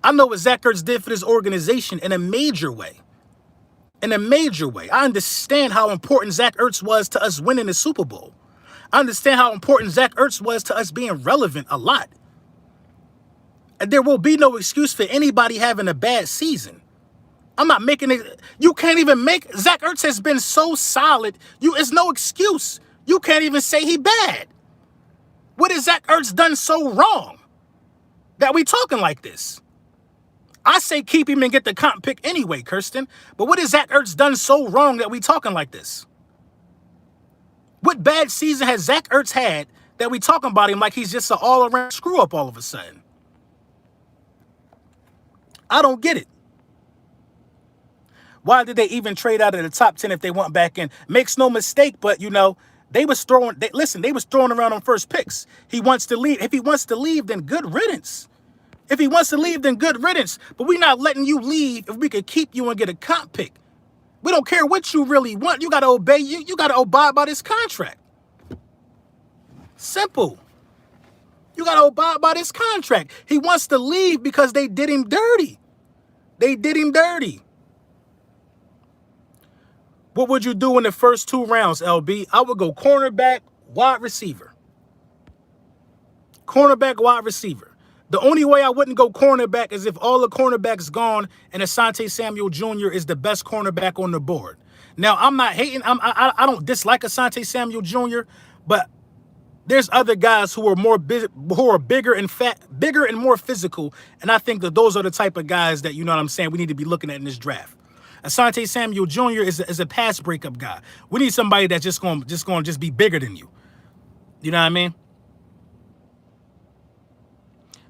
I know what Zach Ertz did for this organization in a major way. In a major way. I understand how important Zach Ertz was to us winning the Super Bowl. I understand how important Zach Ertz was to us being relevant a lot. And there will be no excuse for anybody having a bad season. I'm not making it. You can't even make. Zach Ertz has been so solid. It's no excuse. You can't even say he bad. What has Zach Ertz done so wrong that we talking like this? I say keep him and get the comp pick anyway, Kirsten. But what has Zach Ertz done so wrong that we talking like this? What bad season has Zach Ertz had that we talking about him like he's just an all-around screw-up all of a sudden? I don't get it. Why did they even trade out of the top 10 if they went back in? Makes no mistake, but, they was throwing around on first picks. He wants to leave. If he wants to leave, then good riddance. If he wants to leave, then good riddance. But we're not letting you leave if we could keep you and get a comp pick. We don't care what you really want. You got to obey. You got to abide by this contract. Simple. You got to abide by this contract. He wants to leave because they did him dirty. They did him dirty. What would you do in the first 2 rounds, LB? I would go cornerback, wide receiver. Cornerback, wide receiver. The only way I wouldn't go cornerback is if all the cornerbacks gone and Asante Samuel Jr. is the best cornerback on the board. Now, I'm not hating. I don't dislike Asante Samuel Jr., but there's other guys who are bigger and more physical, and I think that those are the type of guys that, we need to be looking at in this draft. Asante Samuel Jr. is a pass breakup guy. We need somebody that's just going to be bigger than you. You know what I mean?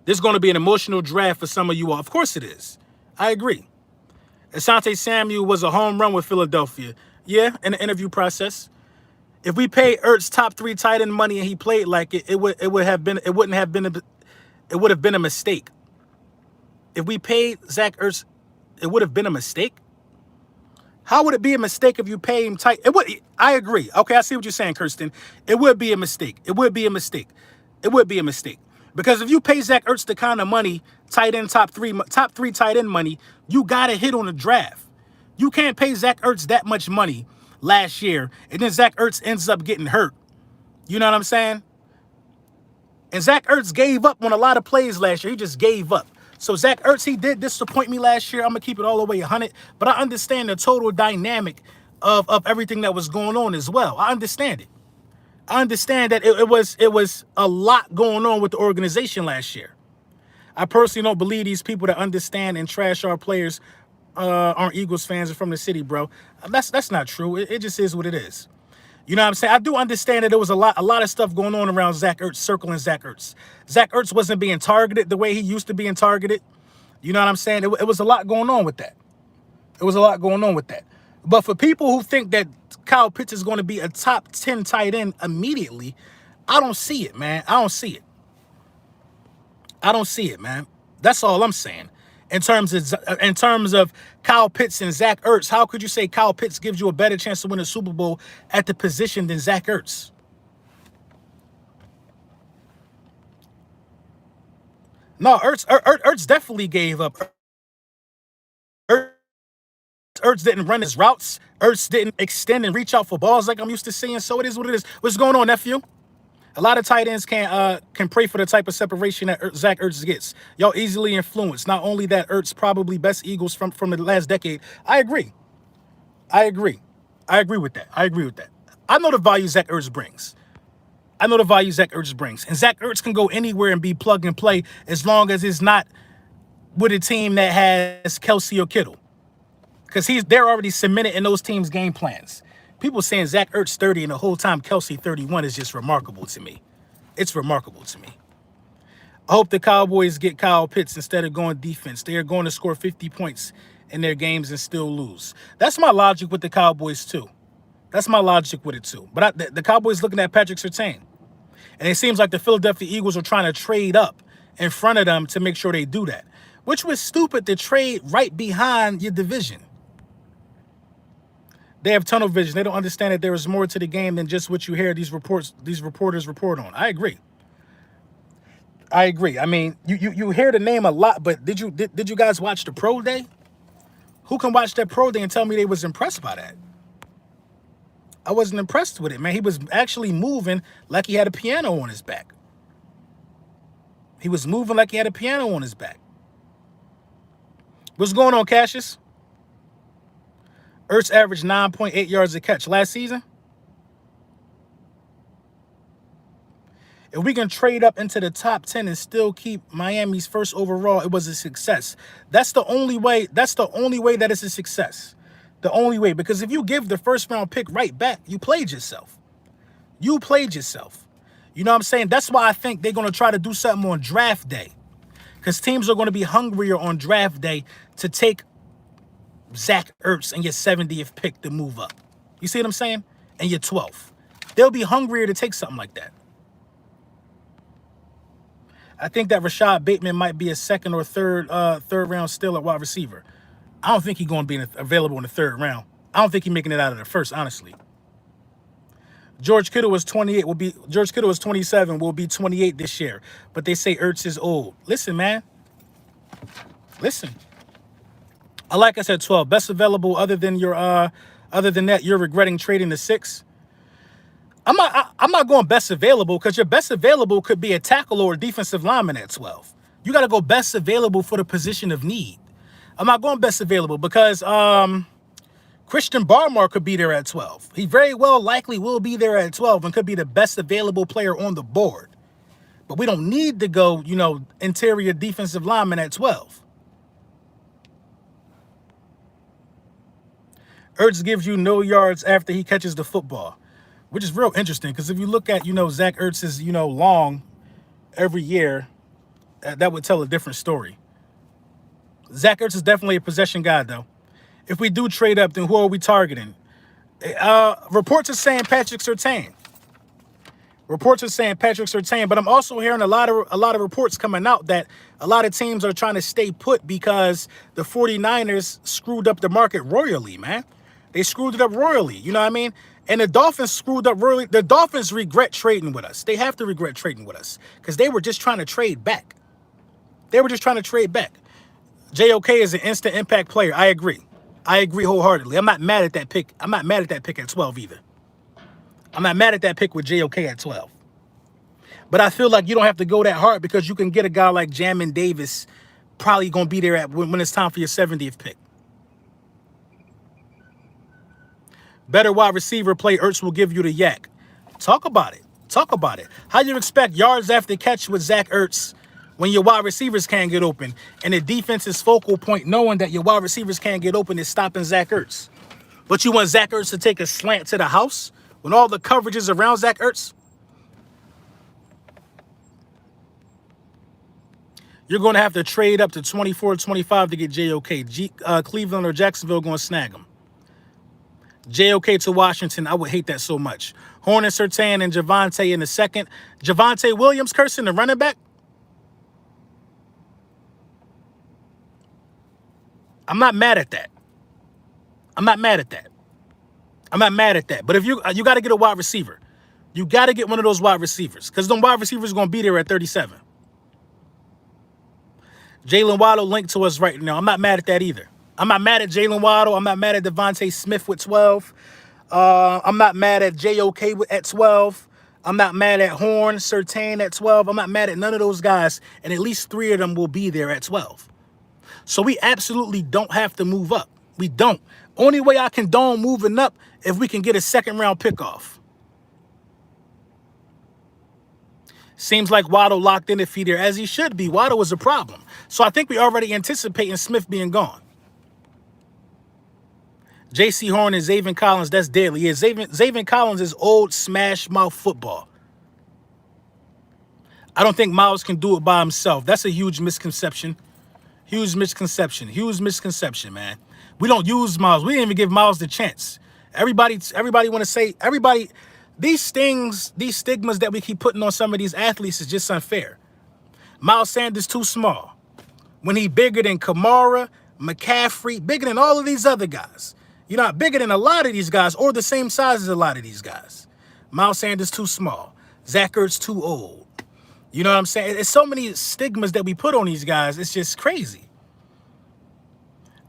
This is going to be an emotional draft for some of you all. Of course it is. I agree. Asante Samuel was a home run with Philadelphia. Yeah, in the interview process. If we paid Ertz top 3 tight end money and he played like it would have been a mistake. If we paid Zach Ertz, it would have been a mistake. How would it be a mistake if you pay him tight? I agree. Okay, I see what you're saying, Kirsten. It would be a mistake. It would be a mistake. It would be a mistake. Because if you pay Zach Ertz the kind of money, tight end, top three tight end money, you got to hit on the draft. You can't pay Zach Ertz that much money last year, and then Zach Ertz ends up getting hurt. You know what I'm saying? And Zach Ertz gave up on a lot of plays last year. He just gave up. So Zach Ertz, he did disappoint me last year. I'm going to keep it all the way 100. But I understand the total dynamic of everything that was going on as well. I understand it. I understand that it was a lot going on with the organization last year. I personally don't believe these people that understand and trash our players aren't Eagles fans and from the city, bro. That's not true. It just is what it is. You know what I'm saying? I do understand that there was a lot of stuff going on around Zach Ertz, circling Zach Ertz. Zach Ertz wasn't being targeted the way he used to being targeted. You know what I'm saying? It was a lot going on with that. It was a lot going on with that. But for people who think that Kyle Pitts is going to be a top 10 tight end immediately, I don't see it, man. I don't see it. I don't see it, man. That's all I'm saying. In terms of Kyle Pitts and Zach Ertz, how could you say Kyle Pitts gives you a better chance to win a Super Bowl at the position than Zach Ertz? No, Ertz definitely gave up. Ertz didn't run his routes. Ertz didn't extend and reach out for balls like I'm used to seeing. So it is what it is. What's going on, nephew? A lot of tight ends can pray for the type of separation that Zach Ertz gets. Y'all easily influenced. Not only that, Ertz probably best Eagles from the last decade. I agree. I agree with that. I know the value Zach Ertz brings. And Zach Ertz can go anywhere and be plug and play as long as it's not with a team that has Kelsey or Kittle. Because they're already cemented in those teams' game plans. People saying Zach Ertz 30 and the whole time Kelsey 31 is just remarkable to me. It's remarkable to me. I hope the Cowboys get Kyle Pitts instead of going defense. They are going to score 50 points in their games and still lose. That's my logic with the Cowboys, too. That's my logic with it, too. But the Cowboys looking at Patrick Surtain. And it seems like the Philadelphia Eagles are trying to trade up in front of them to make sure they do that. Which was stupid to trade right behind your division. They have tunnel vision. They don't understand that there is more to the game than just what you hear these reporters report on. I agree. I mean, you hear the name a lot, but did you guys watch the pro day? Who can watch that pro day and tell me they was impressed by that? I wasn't impressed with it, man. He was actually moving like he had a piano on his back. What's going on, Cassius? Ertz averaged 9.8 yards a catch last season. If we can trade up into the top 10 and still keep Miami's first overall, it was a success. That's the only way. That's the only way that it's a success. The only way. Because if you give the first round pick right back, you played yourself. You know what I'm saying? That's why I think they're going to try to do something on draft day. Because teams are going to be hungrier on draft day to take Zach Ertz and your 70th pick to move up. You see what I'm saying? And your 12th. They'll be hungrier to take something like that. I think that Rashad Bateman might be a second or third round still at wide receiver. I don't think he's going to be available in the third round. I don't think he's making it out of the first, honestly. George Kittle was 27, will be 28 this year. But they say Ertz is old. Listen, man. Listen. Like I said, 12. Best available other than that, you're regretting trading the 6. I'm not going best available because your best available could be a tackle or a defensive lineman at 12. You got to go best available for the position of need. I'm not going best available because Christian Barmore could be there at 12. He very well likely will be there at 12 and could be the best available player on the board. But we don't need to go, interior defensive lineman at 12. Ertz gives you no yards after he catches the football, which is real interesting because if you look at, Zach Ertz's, long every year, that would tell a different story. Zach Ertz is definitely a possession guy, though. If we do trade up, then who are we targeting? Reports are saying Patrick Surtain. But I'm also hearing a lot of reports coming out that a lot of teams are trying to stay put because the 49ers screwed up the market royally, man. They screwed it up royally. You know what I mean? And the Dolphins screwed up really. The Dolphins regret trading with us. They have to regret trading with us because they were just trying to trade back. They were just trying to trade back. JOK is an instant impact player. I agree. I agree wholeheartedly. I'm not mad at that pick. I'm not mad at that pick at 12 either. I'm not mad at that pick with JOK at 12. But I feel like you don't have to go that hard because you can get a guy like Jamin Davis probably going to be there at when it's time for your 70th pick. Better wide receiver play, Ertz will give you the yak. Talk about it. Talk about it. How do you expect yards after catch with Zach Ertz when your wide receivers can't get open? And the defense's focal point, knowing that your wide receivers can't get open, is stopping Zach Ertz. But you want Zach Ertz to take a slant to the house when all the coverage is around Zach Ertz? You're going to have to trade up to 24-25 to get JOK. Cleveland or Jacksonville going to snag him. JOK to Washington, I would hate that so much. Horn and Surtain and Javonte in the second. Javonte Williams cursing the running back. I'm not mad at that. I'm not mad at that. I'm not mad at that. But if you got to get a wide receiver. You got to get one of those wide receivers because them wide receivers are going to be there at 37. Jalen Waddle linked to us right now. I'm not mad at that either. I'm not mad at Jalen Waddle. I'm not mad at Devontae Smith with 12. I'm not mad at JOK at 12. I'm not mad at Horn, Surtain at 12. I'm not mad at none of those guys. And at least 3 of them will be there at 12. So we absolutely don't have to move up. We don't. Only way I condone moving up if we can get a second-round pick off. Seems like Waddle locked in if he there, as he should be. Waddle was a problem. So I think we already anticipating Smith being gone. J.C. Horn and Zaven Collins, that's deadly. Yeah, Zaven Collins is old smash mouth football. I don't think Miles can do it by himself. That's a huge misconception. Huge misconception. Huge misconception, man. We don't use Miles. We didn't even give Miles the chance. Everybody want to say, these stigmas that we keep putting on some of these athletes is just unfair. Miles Sanders too small. When he bigger than Kamara, McCaffrey, bigger than all of these other guys. You're not bigger than a lot of these guys or the same size as a lot of these guys. Miles Sanders too small. Zach Ertz too old. You know what I'm saying? It's so many stigmas that we put on these guys. It's just crazy.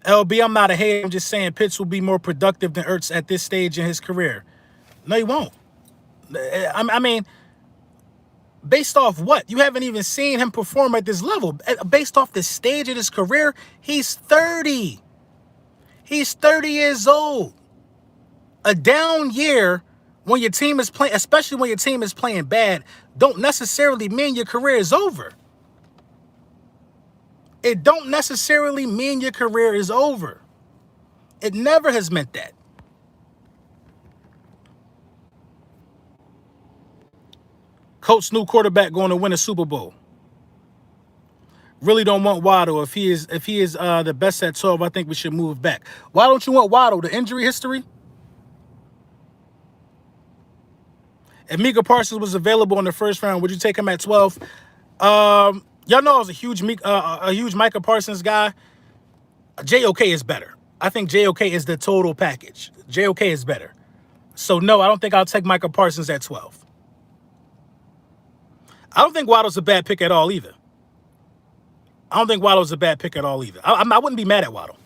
LB, I'm not a hater. I'm just saying Pitts will be more productive than Ertz at this stage in his career. No, he won't. I mean, based off what? You haven't even seen him perform at this level. Based off the stage of his career, he's 30. He's 30 years old. A down year when your team is playing, especially when your team is playing bad, don't necessarily mean your career is over. It don't necessarily mean your career is over. It never has meant that. Colts' new quarterback going to win a Super Bowl. Really don't want Waddle. If he is the best at 12, I think we should move back. Why don't you want Waddle? The injury history? If Micah Parsons was available in the first round, would you take him at 12? Y'all know I was a huge Micah Parsons guy. JOK is better. I think JOK is the total package. JOK is better. So no, I don't think I'll take Micah Parsons at 12. I don't think Waddle's a bad pick at all either. I wouldn't be mad at Waddle.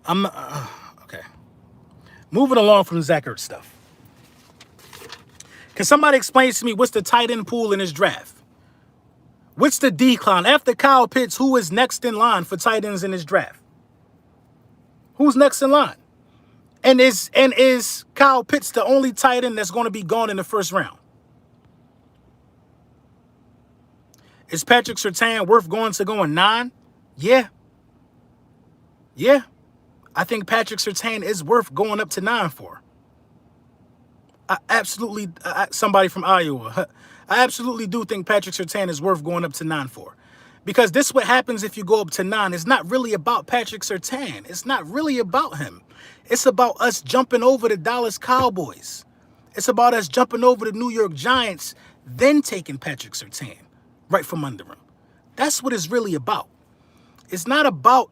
Okay. Moving along from Zach Ertz stuff. Can somebody explain to me what's the tight end pool in this draft? What's the decline? After Kyle Pitts, who is next in line for tight ends in this draft? Who's next in line? And is Kyle Pitts the only tight end that's going to be gone in the first round? Is Patrick Surtain worth going 9? Yeah. Yeah. I think Patrick Surtain is worth going up to 9 for. Somebody from Iowa. I absolutely do think Patrick Surtain is worth going up to 9 for. Because this is what happens if you go up to 9. It's not really about Patrick Surtain. It's not really about him. It's about us jumping over the Dallas Cowboys. It's about us jumping over the New York Giants, then taking Patrick Surtain right from under him. That's what it's really about. It's not about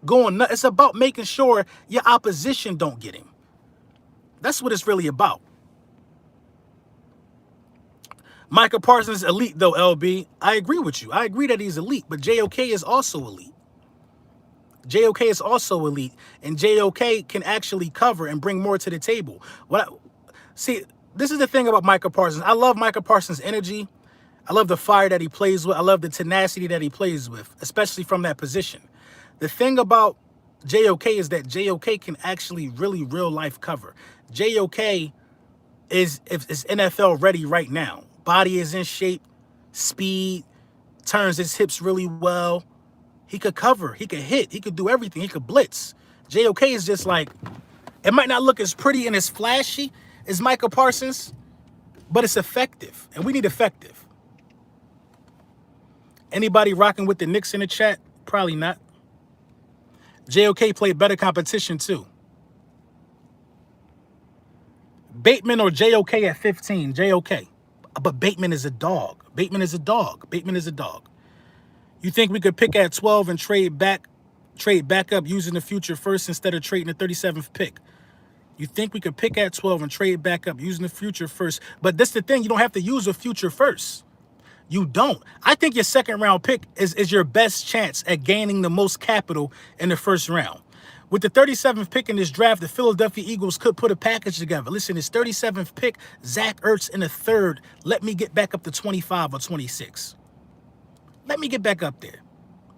going nuts. It's about making sure your opposition don't get him. That's what it's really about. Micah Parsons is elite, though, LB. I agree with you. I agree that he's elite, but JOK is also elite. JOK is also elite, and JOK can actually cover and bring more to the table. See, this is the thing about Micah Parsons. I love Micah Parsons' energy. I love the fire that he plays with. I love the tenacity that he plays with, especially from that position. The thing about JOK is that JOK can actually really real life cover. JOK is NFL ready right now. Body is in shape, speed, turns his hips really well. He could cover, he could hit, he could do everything, he could blitz. JOK is just like, it might not look as pretty and as flashy as Micah Parsons, but it's effective, and we need effective. Anybody rocking with the Knicks in the chat? Probably not. JOK played better competition too. Bateman or JOK at 15? JOK. But Bateman is a dog. Bateman is a dog. Bateman is a dog. You think we could pick at 12 and trade back up using the future first instead of trading the 37th pick? You think we could pick at 12 and trade back up using the future first? But that's the thing. You don't have to use a future first. You don't. I think your second round pick is your best chance at gaining the most capital in the first round. With the 37th pick in this draft, the Philadelphia Eagles could put a package together. Listen, this 37th pick, Zach Ertz in the third. Let me get back up to 25 or 26. Let me get back up there,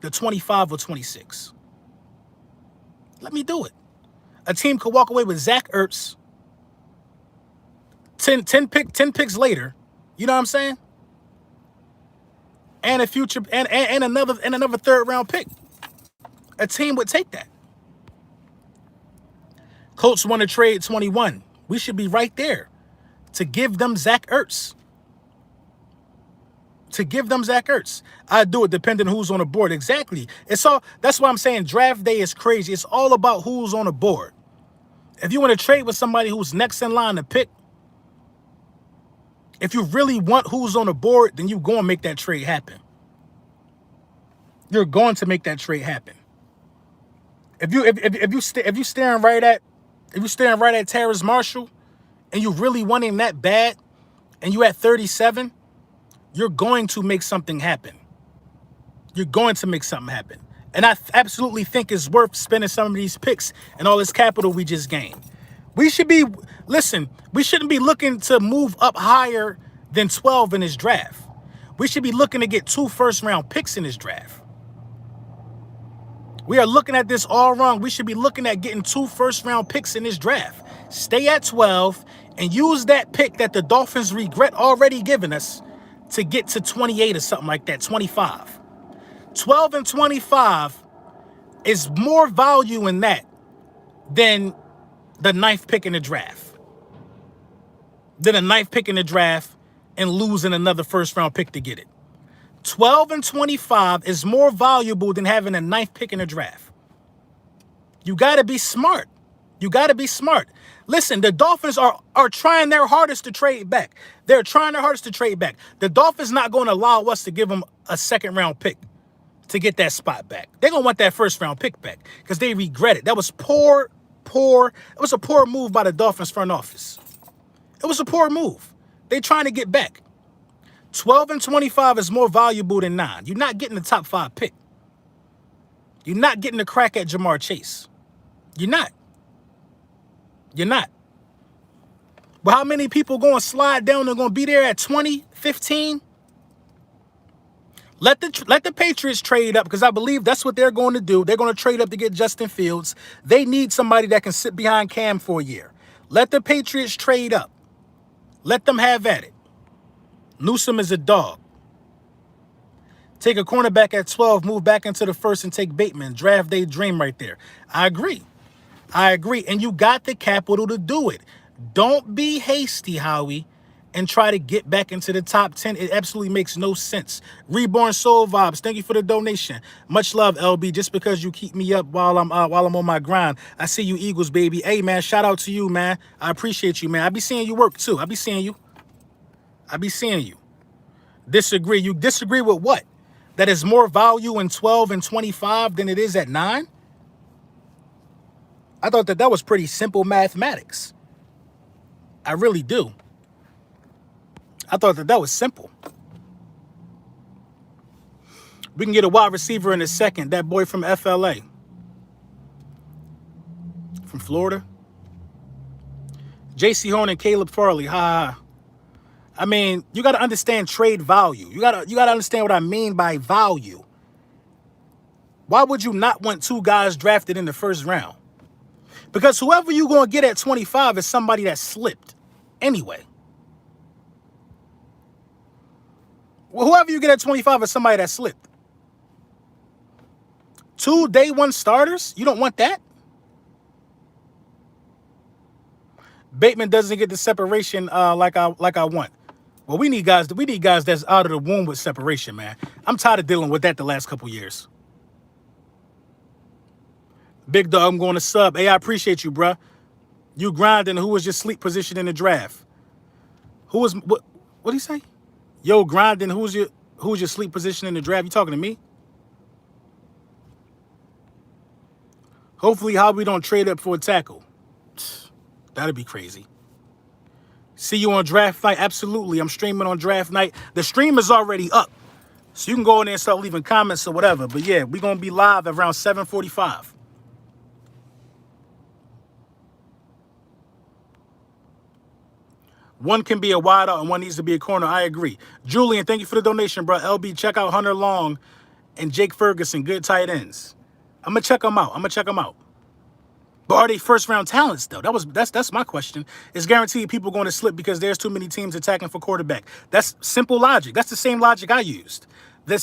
the 25 or 26. Let me do it. A team could walk away with Zach Ertz 10 picks later. You know what I'm saying? And a future and another third round pick. A team would take that. Colts want to trade 21. We should be right there to give them Zach Ertz. I do it depending on who's on the board. Exactly. That's why I'm saying draft day is crazy. It's all about who's on the board. If you want to trade with somebody who's next in line to pick, if you really want who's on the board, then you go and make that trade happen. You're going to make that trade happen. If you staring right at Terrace Marshall and you really want him that bad and you at 37, you're going to make something happen. And I absolutely think it's worth spending some of these picks and all this capital we just gained. We shouldn't be looking to move up higher than 12 in this draft. We should be looking to get 2 first-round picks in this draft. We are looking at this all wrong. We should be looking at getting 2 first-round picks in this draft. Stay at 12 and use that pick that the Dolphins regret already giving us to get to 28 or something like that, 25. 12 and 25 is more value in that than the 9th pick in the draft. And losing another first-round pick to get it. 12 and 25 is more valuable than having a 9th pick in the draft. You got to be smart. Listen, the Dolphins are trying their hardest to trade back. The Dolphins not going to allow us to give them a second-round pick to get that spot back. They're going to want that first-round pick back because they regret it. That was poor. It was a poor move by the Dolphins front office. It was a poor move. They're trying to get back. 12 and 25 is more valuable than 9. You're not getting the top 5 pick. You're not getting a crack at Jamar Chase. You're not. But how many people going to slide down and going to be there at 20, 15? Let the Patriots trade up because I believe that's what they're going to do. They're going to trade up to get Justin Fields. They need somebody that can sit behind Cam for a year. Let the Patriots trade up. Let them have at it. Newsome is a dog. Take a cornerback at 12, move back into the first and take Bateman. Draft day dream right there. I agree. And you got the capital to do it. Don't be hasty, Howie, and try to get back into the top 10. It absolutely makes no sense. Reborn Soul Vibes, thank you for the donation. Much love, LB, just because you keep me up while I'm on my grind. I see you, Eagles, baby. Hey, man, shout out to you, man. I appreciate you, man. I be seeing you work, too. I be seeing you. Disagree. You disagree with what? That is more value in 12 and 25 than it is at 9? I thought that was pretty simple mathematics. I really do. I thought that was simple. We can get a wide receiver in a second. That boy from FLA. From Florida. J.C. Horn and Caleb Farley. Ha ha. I mean, you got to understand trade value. You got to understand what I mean by value. Why would you not want 2 guys drafted in the first round? Because whoever you're going to get at 25 is somebody that slipped anyway. Well, whoever you get at 25 is somebody that slipped. 2 day 1 starters? You don't want that? Bateman doesn't get the separation like I want. Well, we need guys that's out of the womb with separation, man. I'm tired of dealing with that the last couple years. Big dog, I'm going to sub. Hey, I appreciate you, bruh. You grinding. Who was your sleep position in the draft? Who was what did he say? Yo, grinding. Who's your sleep position in the draft? You talking to me? Hopefully, Howie don't trade up for a tackle. That'd be crazy. See you on draft night. Absolutely. I'm streaming on draft night. The stream is already up. So you can go in there and start leaving comments or whatever. But yeah, we're going to be live around 7:45. One can be a wide out and one needs to be a corner. I agree. Julian, thank you for the donation, bro. LB, check out Hunter Long and Jake Ferguson. Good tight ends. I'm going to check them out. But are they first-round talents, though? That's my question. It's guaranteed people going to slip because there's too many teams attacking for quarterback. That's simple logic. That's the same logic I used. 3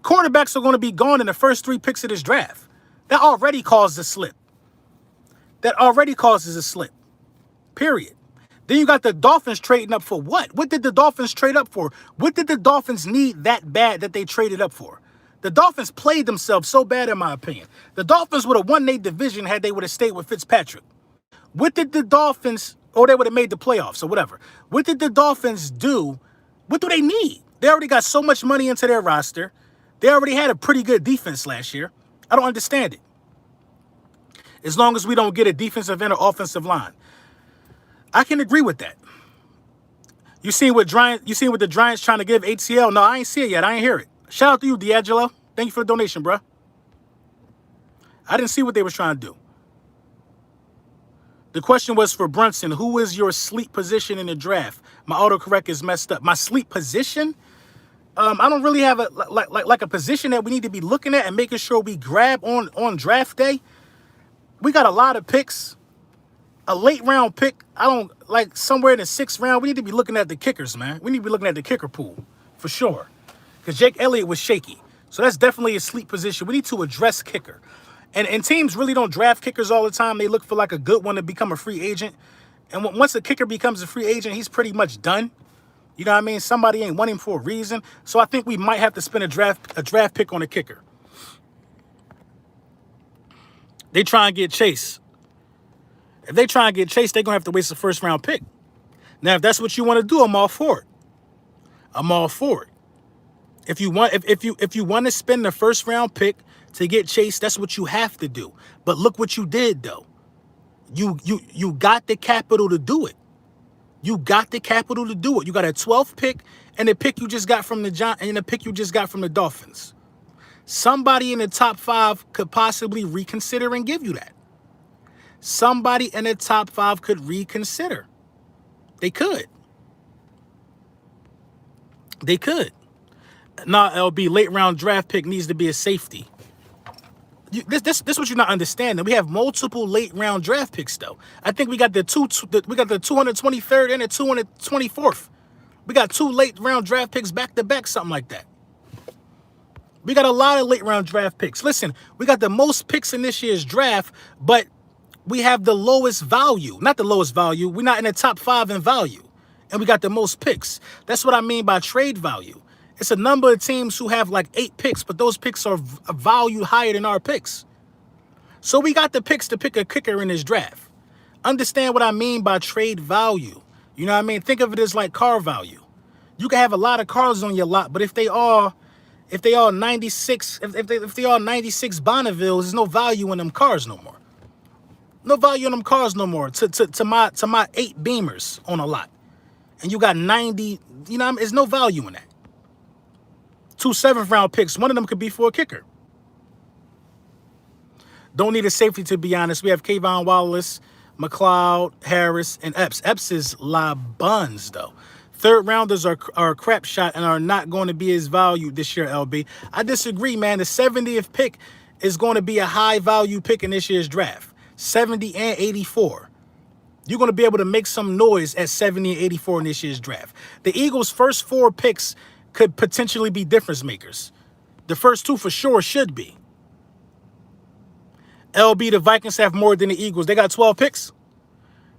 quarterbacks are going to be gone in the first 3 picks of this draft. That already caused a slip. Period. Then you got the Dolphins trading up for what? What did the Dolphins trade up for? What did the Dolphins need that bad that they traded up for? The Dolphins played themselves so bad, in my opinion. The Dolphins would have won their division had they would have stayed with Fitzpatrick. What did the Dolphins, or they would have made the playoffs or whatever. What did the Dolphins do? What do they need? They already got so much money into their roster. They already had a pretty good defense last year. I don't understand it. As long as we don't get a defensive end or offensive line. I can agree with that. You seen what the Giants trying to give ATL? No, I ain't see it yet. I ain't hear it. Shout out to you, D'Angelo. Thank you for the donation, bro. I didn't see what they was trying to do. The question was for Brunson. Who is your sleep position in the draft? My autocorrect is messed up. My sleep position? I don't really have a position that we need to be looking at and making sure we grab on draft day. We got a lot of picks. A late round pick, I don't like somewhere in the 6th round. We need to be looking at the kickers, man. We need to be looking at the kicker pool for sure. Because Jake Elliott was shaky. So that's definitely a sleep position. We need to address kicker. And teams really don't draft kickers all the time. They look for like a good one to become a free agent. And once a kicker becomes a free agent, he's pretty much done. You know what I mean? Somebody ain't want him for a reason. So I think we might have to spend a draft pick on a kicker. They try and get Chase. If they try and get Chase, they're going to have to waste a 1st round pick. Now, if that's what you want to do, I'm all for it. If you want to spend the 1st round pick to get Chase, that's what you have to do. But look what you did, though. You got the capital to do it. You got a 12th pick and a pick you just got from the Dolphins. Somebody in the top 5 could possibly reconsider and give you that. Somebody in the top 5 could reconsider. They could. Nah, LB, late round draft pick needs to be a safety. This what you're not understanding. We have multiple late round draft picks though. I think we got the 223rd and the 224th. We got 2 late round draft picks back to back, something like that. We got a lot of late round draft picks. Listen, we got the most picks in this year's draft, but we have the lowest value. Not the lowest value. We're not in the top 5 in value. And we got the most picks. That's what I mean by trade value. It's a number of teams who have like 8 picks, but those picks are valued higher than our picks. So we got the picks to pick a kicker in this draft. Understand what I mean by trade value. You know what I mean? Think of it as like car value. You can have a lot of cars on your lot, but if they all If they all 96, if they all 96 Bonnevilles, there's no value in them cars no more. No value in them cars no more. To my 8 Beamers on a lot, and you got 90. You know, there's no value in that. 2 7th-round picks. One of them could be for a kicker. Don't need a safety, to be honest. We have Kayvon Wallace, McLeod, Harris, and Epps. Epps is la buns, though. 3rd rounders are a crap shot and are not going to be as valued this year, LB. I disagree, man. The 70th pick is going to be a high value pick in this year's draft. 70 and 84. You're going to be able to make some noise at 70 and 84 in this year's draft. The Eagles' first 4 picks could potentially be difference makers. The first 2 for sure should be. LB, the Vikings have more than the Eagles. They got 12 picks.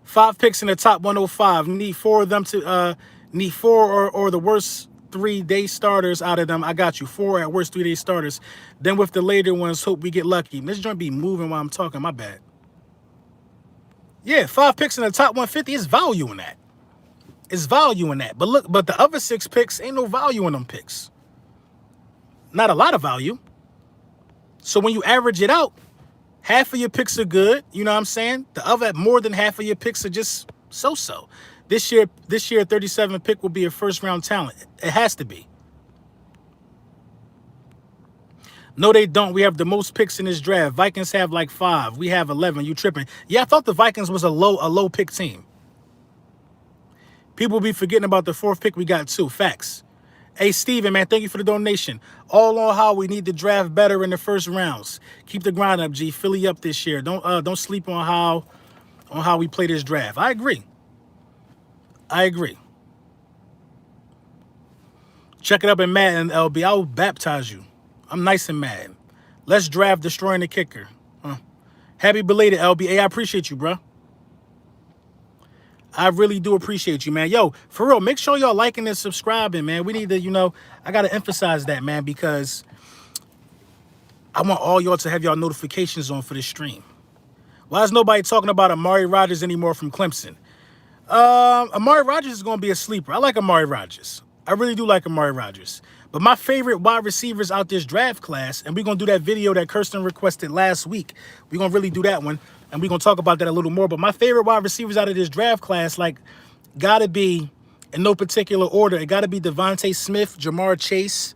5 picks in the top 105. Need 4 of them to need 4 or the worst 3-day starters out of them. I got you. 4 at worst 3-day starters. Then with the later ones, hope we get lucky. This joint be moving while I'm talking. My bad. Yeah, 5 picks in the top 150 is value in that. It's value in that. But look, but the other 6 picks ain't no value in them picks. Not a lot of value. So when you average it out, half of your picks are good. You know what I'm saying? The other, more than half of your picks are just so-so. This year, 37 pick will be a first-round talent. It has to be. No, they don't. We have the most picks in this draft. Vikings have like 5. We have 11. You tripping? Yeah, I thought the Vikings was a low pick team. People be forgetting about the 4th pick we got too. Facts. Hey, Steven, man, thank you for the donation. All on how we need to draft better in the first rounds. Keep the grind up, G. Philly up this year. Don't sleep on how we play this draft. I agree. Check it up in Madden, LB. I will baptize you. I'm nice and mad. Let's draft destroying the kicker. Happy belated, LB. Hey, I appreciate you, bro. I really do appreciate you, man. Yo, for real, make sure y'all liking and subscribing, man. We need to, you know, I got to emphasize that, man, because I want all y'all to have y'all notifications on for this stream. Why is nobody talking about Amari Rodgers anymore from Clemson? Amari Rodgers is going to be a sleeper. I like Amari Rodgers. I really do like Amari Rodgers. But my favorite wide receivers out this draft class, and we're going to do that video that Kirsten requested last week. We're going to really do that one, and we're going to talk about that a little more. But my favorite wide receivers out of this draft class, like, got to be, in no particular order, it got to be Devontae Smith, Jamar Chase,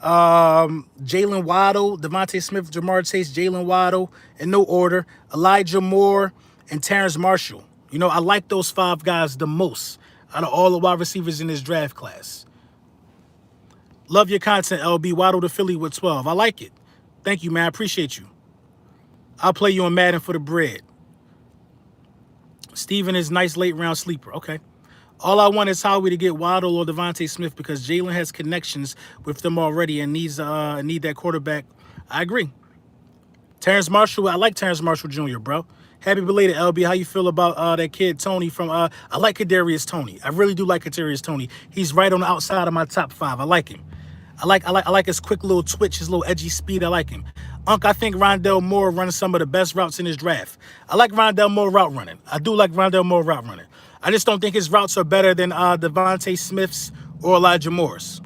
Jalen Waddle, Devontae Smith, Jamar Chase, Jalen Waddle, in no order, Elijah Moore, and Terrence Marshall. You know, I like those 5 guys the most out of all the wide receivers in this draft class. Love your content, LB. Waddle to Philly with 12. I like it. Thank you, man. I appreciate you. I'll play you on Madden for the bread. Steven is nice late round sleeper. Okay. All I want is Howie to get Waddle or Devontae Smith because Jalen has connections with them already and needs need that quarterback. I agree. Terrence Marshall. I like Terrence Marshall Jr., bro. Happy belated, LB. How you feel about that kid Tony from I like Kadarius Toney. I really do like Kadarius Toney. He's right on the outside of my top 5. I like him. I like his quick little twitch, his little edgy speed. I like him. I think Rondell Moore runs some of the best routes in his draft. I like Rondell Moore route running. I do like Rondell Moore route running. I just don't think his routes are better than Devontae Smith's or Elijah Moore's.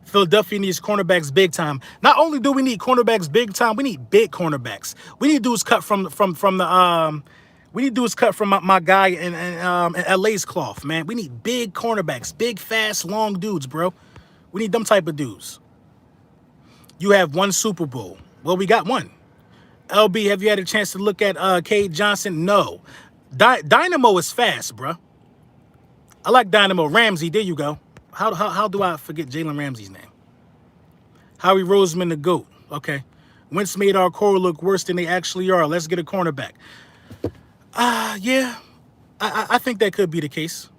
Philadelphia needs cornerbacks big time. Not only do we need cornerbacks big time, we need big cornerbacks. We need dudes cut from the we need dudes cut from my guy in LA's cloth, man. We need big cornerbacks, big, fast, long dudes, bro. We need them type of dudes. You have 1 Super Bowl. Well, we got 1. LB, have you had a chance to look at Cade Johnson? No. Dynamo is fast, bro. I like Dynamo. Ramsey, there you go. How do I forget Jalen Ramsey's name? Howie Roseman, the GOAT. Okay. Wentz made our core look worse than they actually are. Let's get a cornerback. Yeah. I think that could be the case.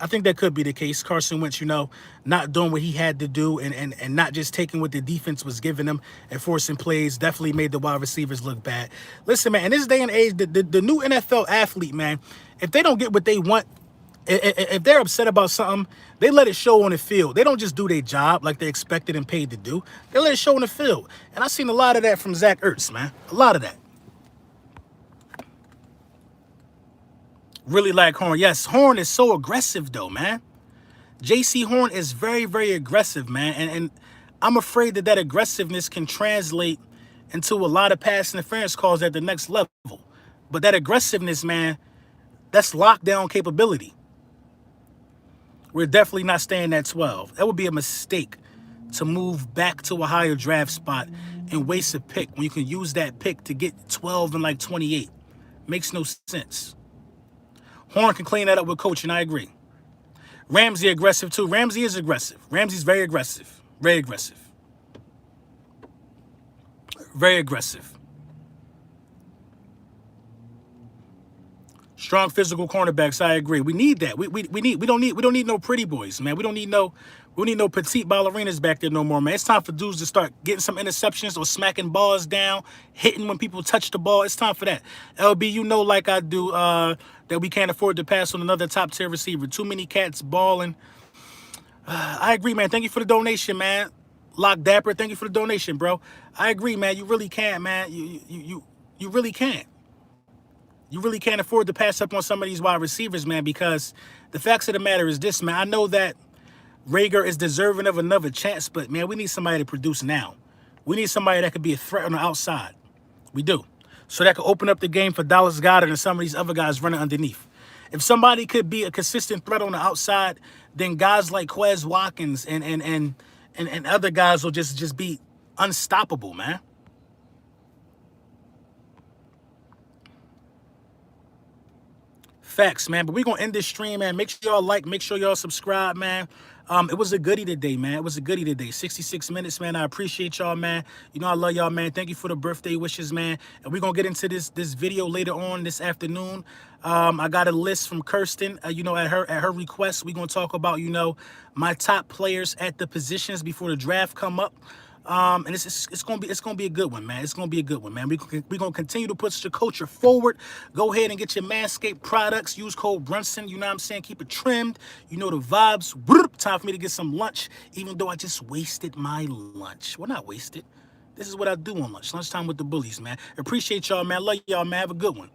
I think that could be the case. Carson Wentz, you know, not doing what he had to do and not just taking what the defense was giving him and forcing plays definitely made the wide receivers look bad. Listen, man, in this day and age, the new NFL athlete, man, if they don't get what they want, if they're upset about something, they let it show on the field. They don't just do their job like they're expected and paid to do. They let it show on the field. And I've seen a lot of that from Zach Ertz, man. A lot of that. Really like Horn. Yes, Horn is so aggressive, though, man. J.C. Horn is very, very aggressive, man. And I'm afraid that that aggressiveness can translate into a lot of pass interference calls at the next level. But that aggressiveness, man, that's lockdown capability. We're definitely not staying at 12. That would be a mistake to move back to a higher draft spot and waste a pick when you can use that pick to get 12 and like 28. Makes no sense. Horn can clean that up with coaching, I agree. Ramsey aggressive too. Ramsey is aggressive. Ramsey's very aggressive. Very aggressive. Very aggressive. Strong physical cornerbacks, I agree. We need that. We don't need no pretty boys, man. We don't need no petite ballerinas back there no more, man. It's time for dudes to start getting some interceptions or smacking balls down, hitting when people touch the ball. It's time for that. LB, you know, like I do, that we can't afford to pass on another top tier receiver. Too many cats balling. I agree, man. Thank you for the donation, man. Lock Dapper, thank you for the donation, bro. I agree, man. You really can't, man. You really can't. You really can't afford to pass up on some of these wide receivers, man, because the facts of the matter is this, man. I know that Rager is deserving of another chance, but, man, we need somebody to produce now. We need somebody that could be a threat on the outside. We do. So that could open up the game for Dallas Goedert and some of these other guys running underneath. If somebody could be a consistent threat on the outside, then guys like Quez Watkins and other guys will just be unstoppable, man. Facts, man. But we're going to end this stream, man. Make sure y'all like. Make sure y'all subscribe, man. It was a goodie today, man. It was a goodie today. 66 minutes, man. I appreciate y'all, man. You know I love y'all, man. Thank you for the birthday wishes, man. And we're going to get into this video later on this afternoon. I got a list from Kirsten, you know, at her request. We're going to talk about, you know, my top players at the positions before the draft come up. And it's gonna be a good one, man. It's gonna be a good one, man. We're gonna continue to push the culture forward. Go ahead and get your Manscaped products. Use code Brunson. You know what I'm saying? Keep it trimmed. You know the vibes. Time for me to get some lunch, even though I just wasted my lunch. Well, not wasted. This is what I do on lunch. Lunchtime with the bullies, man. Appreciate y'all, man. Love y'all, man. Have a good one.